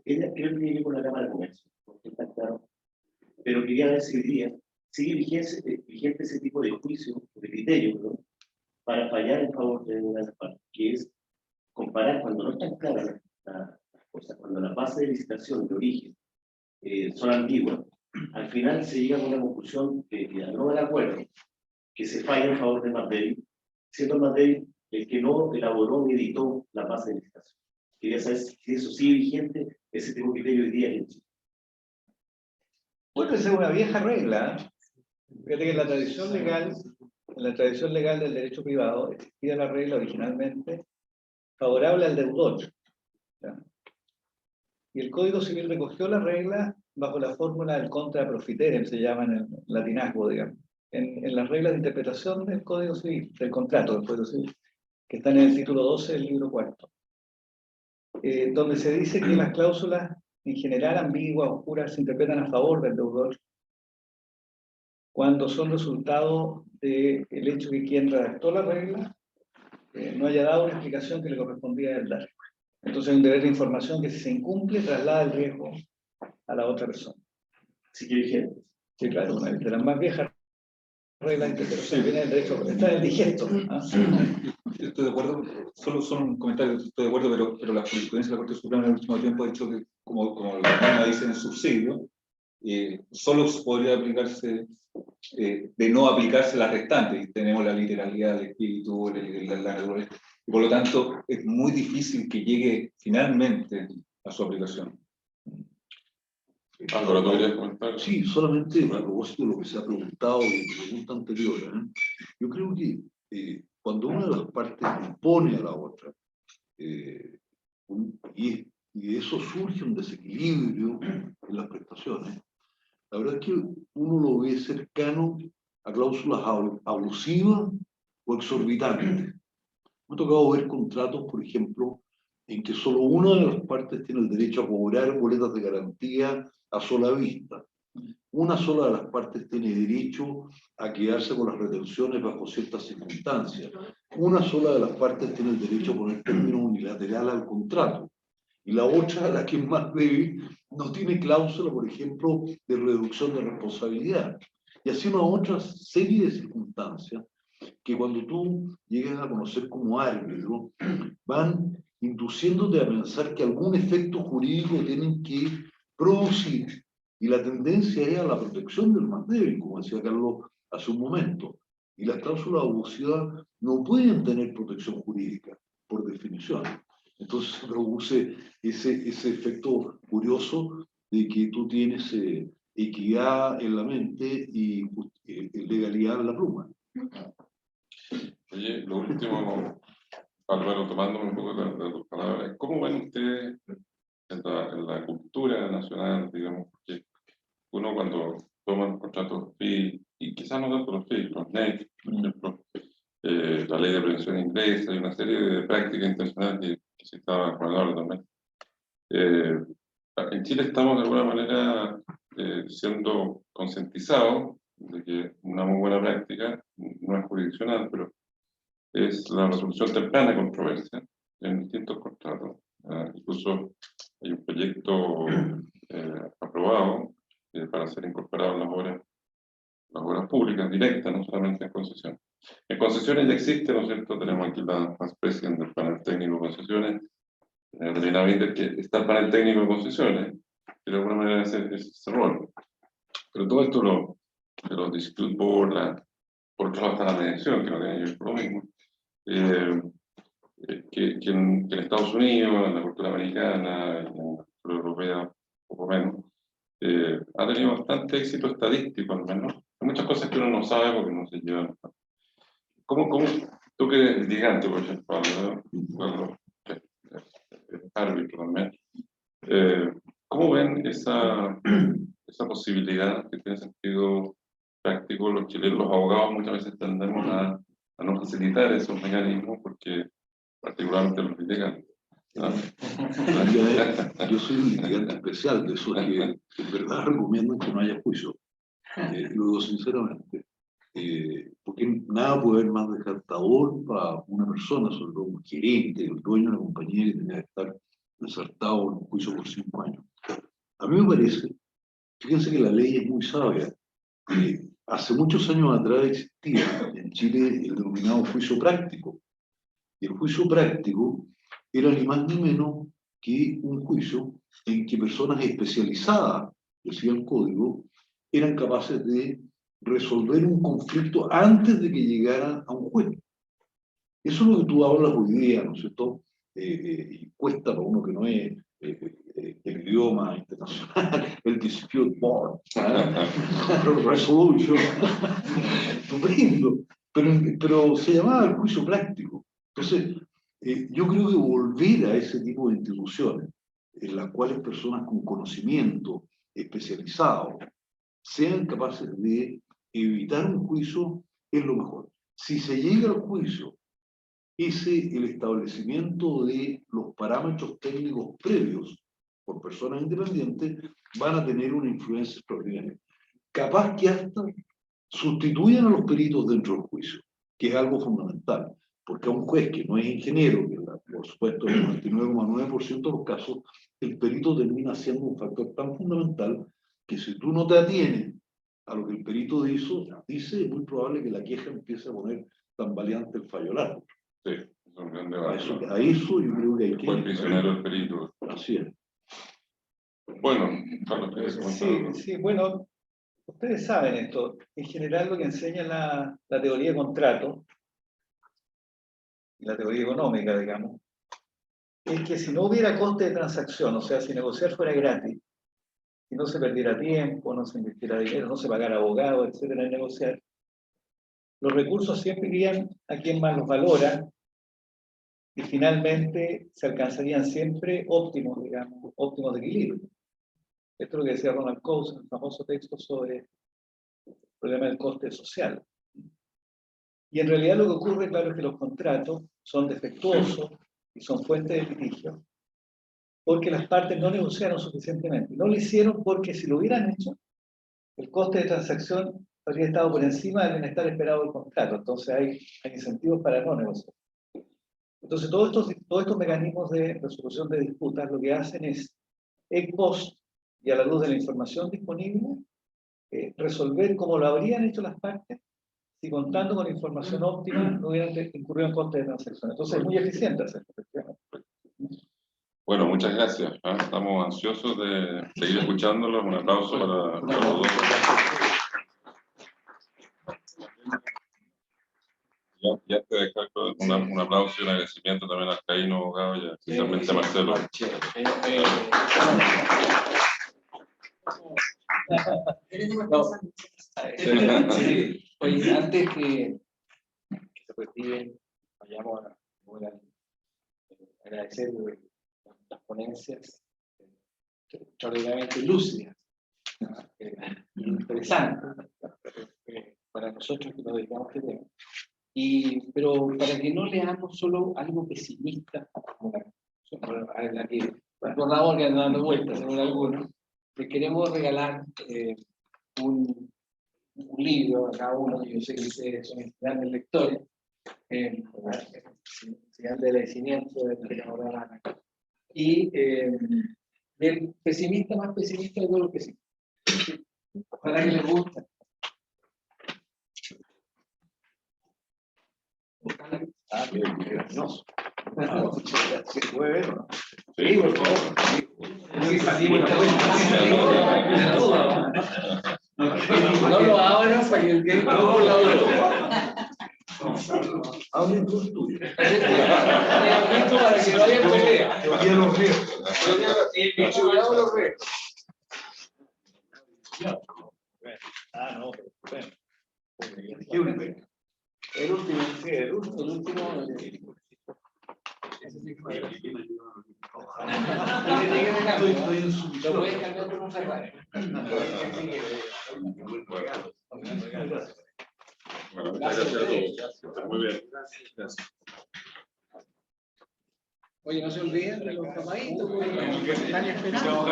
Ella creo que viene con la Cámara de Comercio, porque está claro. Pero quería ver si diría, sigue vigente ese tipo de juicio, de criterio, ¿no?, para fallar en favor de una de las partes, que es comparar cuando no están claras las cosas, cuando las bases de licitación de origen son ambiguas, al final se llega a una conclusión que al no haber acuerdo, que se falla en favor de Mardelli, siendo Mardelli el que no elaboró ni editó la base de licitación. Quería saber si eso sigue vigente, ese tipo de criterio hoy día en Chile. Bueno, esa es una vieja regla. Fíjate que en la tradición legal del derecho privado existía la regla originalmente favorable al deudor. ¿Ya? Y el Código Civil recogió la regla bajo la fórmula del contra profiterem, se llama en el latinazgo, digamos, en las reglas de interpretación del Código Civil, del contrato del Código Civil, que están en el título 12 del libro 4, donde se dice que las cláusulas en general ambiguas, oscuras, se interpretan a favor del deudor cuando son resultado del hecho que quien redactó la regla no haya dado una explicación que le correspondía a él dar. Entonces hay un deber de información que si se incumple traslada el riesgo a la otra persona. Sí, que vigente. Sí, claro, una de las más viejas reglas de interpretación viene del derecho, está en el digesto. ¿Ah? Estoy de acuerdo, solo son un comentario, estoy de acuerdo, pero la jurisprudencia de la Corte Suprema en el último tiempo ha dicho que, como la norma dice en el subsidio, solo podría aplicarse, de no aplicarse la restante, y tenemos la literalidad, el espíritu, y por lo tanto es muy difícil que llegue finalmente a su aplicación. Álvaro, ¿tú querías comentar? Sí, solamente a propósito de lo que se ha preguntado en la pregunta anterior, yo creo que cuando una de las partes impone a la otra, y de eso surge un desequilibrio en las prestaciones, la verdad es que uno lo ve cercano a cláusulas abusivas o exorbitantes. Me ha tocado ver contratos, por ejemplo, en que solo una de las partes tiene el derecho a cobrar boletas de garantía a sola vista. Una sola de las partes tiene derecho a quedarse con las retenciones bajo ciertas circunstancias. Una sola de las partes tiene el derecho a poner término unilateral al contrato. Y la otra, la que es más débil, no tiene cláusula, por ejemplo, de reducción de responsabilidad. Y así una otra serie de circunstancias que cuando tú llegas a conocer como árbitro, van induciéndote a pensar que algún efecto jurídico tienen que producir. Y la tendencia es a la protección del más débil, como decía Carlos hace un momento. Y las cláusulas abusivas no pueden tener protección jurídica, por definición. Entonces se produce ese efecto curioso de que tú tienes equidad en la mente y legalidad en la pluma. Oye, lo último, Álvaro, tomándome un poco de tus palabras, ¿cómo ven ustedes en la cultura nacional, digamos, porque uno cuando toma los contratos FI, y quizás no tanto los FI, los NEC, por ejemplo, la ley de prevención inglesa y una serie de prácticas internacionales que se estaban acordando también. En Chile estamos de alguna manera siendo concientizados de que una muy buena práctica, no es jurisdiccional, pero es la resolución temprana de controversia en distintos contratos. Incluso hay un proyecto aprobado para ser incorporado en las obras públicas directas, no solamente en concesiones. En concesiones ya existe, ¿no es cierto? Tenemos aquí la especie del panel técnico de concesiones, Adriana Binder, que está el panel técnico de concesiones, que de alguna manera es ese rol. Pero todo esto lo dispute board, por otro lado está la mediación, que no tiene que ver con lo mismo. Que en Estados Unidos, en la cultura americana, en la cultura europea, poco menos, ha tenido bastante éxito estadístico, al menos. Hay muchas cosas que uno no sabe porque no se llevan. ¿Cómo tú que eres gigante, por ejemplo, árbitro también, ¿cómo ven esa posibilidad que tiene sentido práctico? Los chilenos, los abogados, muchas veces tendemos a no facilitar esos mecanismos porque particularmente los litigantes. Yo soy un litigante especial de esos que en verdad recomiendan que no haya juicio. Lo digo sinceramente. Porque nada puede haber más descartador para una persona, sobre todo un gerente, el dueño de una compañía que tenga que estar ensartado en un juicio por 5 años. A mí me parece, fíjense que la ley es muy sabia. Hace muchos años atrás existía en Chile el denominado juicio práctico. Y el juicio práctico era ni más ni menos que un juicio en que personas especializadas, decía el código, eran capaces de resolver un conflicto antes de que llegaran a un juez. Eso es lo que tú hablas hoy día, ¿no es cierto? Y cuesta para uno que no es el idioma internacional, el dispute board, resolution, estupendo, pero se llamaba el juicio práctico. Entonces, yo creo que volver a ese tipo de instituciones, en las cuales personas con conocimiento especializado sean capaces de evitar un juicio, es lo mejor. Si se llega al juicio, el establecimiento de los parámetros técnicos previos por personas independientes van a tener una influencia extraordinaria. Capaz que hasta sustituyan a los peritos dentro del juicio, que es algo fundamental, porque a un juez que no es ingeniero, que por supuesto en el 99,9% de los casos, el perito termina siendo un factor tan fundamental que si tú no te atienes a lo que el perito dice, es muy probable que la queja empiece a poner tambaleante el fallo largo. Sí, es un gran debate. A eso yo creo que hay que... Fue prisionero el perito. Así es. Bueno, Carlos, ¿quieres comentar? Sí, bueno, ustedes saben esto. En general lo que enseña la teoría de contrato, y la teoría económica, digamos, es que si no hubiera coste de transacción, o sea, si negociar fuera gratis, si no se perdiera tiempo, no se invirtiera dinero, no se pagara abogados, etcétera, en negociar, los recursos siempre irían a quien más los valora y finalmente se alcanzarían siempre óptimos, digamos, óptimos de equilibrio. Esto es lo que decía Ronald Coase en el famoso texto sobre el problema del coste social. Y en realidad lo que ocurre, claro, es que los contratos son defectuosos y son fuente de litigio porque las partes no negociaron suficientemente. No lo hicieron porque si lo hubieran hecho, el coste de transacción habría estado por encima del bienestar esperado del contrato. Entonces hay incentivos para no negociar. Entonces todos estos mecanismos de resolución de disputas lo que hacen es, ex post y a la luz de la información disponible, resolver como lo habrían hecho las partes si contando con información óptima no hubieran incurrido en costes de transacción. Entonces es muy eficiente hacer esto. Bueno, muchas gracias. Estamos ansiosos de seguir escuchándolos. Un aplauso para los dos. Ya te dejar un aplauso y un agradecimiento también al Caíno, abogado, y especialmente a Marcelo. Oye, antes que se retiren, vayamos a agradecer las ponencias extraordinariamente lúcidas, interesantes para nosotros que nos dedicamos a este tema. Pero para que no leamos solo algo pesimista, a la que por la hora anda dando vueltas según algunos, les queremos regalar un libro a cada uno, yo sé que ustedes son grandes lectores, señal de agradecimiento de la hora. Y del pesimista más pesimista de todos los pesimistas. Ojalá que les guste. Gracioso. ¿Se puede ver? Sí, por favor. Sí, salimos la vuelta. No lo abran para que el que no por la hora. Hablen todos tuyos. Para que no haya pelea. Yo quiero los ríos. Los ríos. No, bueno. El último, sí, el último. Estoy en su Lo puedes cambiar por un Ferrari. Bueno, muchas gracias a todos. Muy bien. Gracias. Oye, no se olviden de los tapaditos, porque están esperando.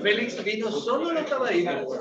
Félix vino solo los tapaditos.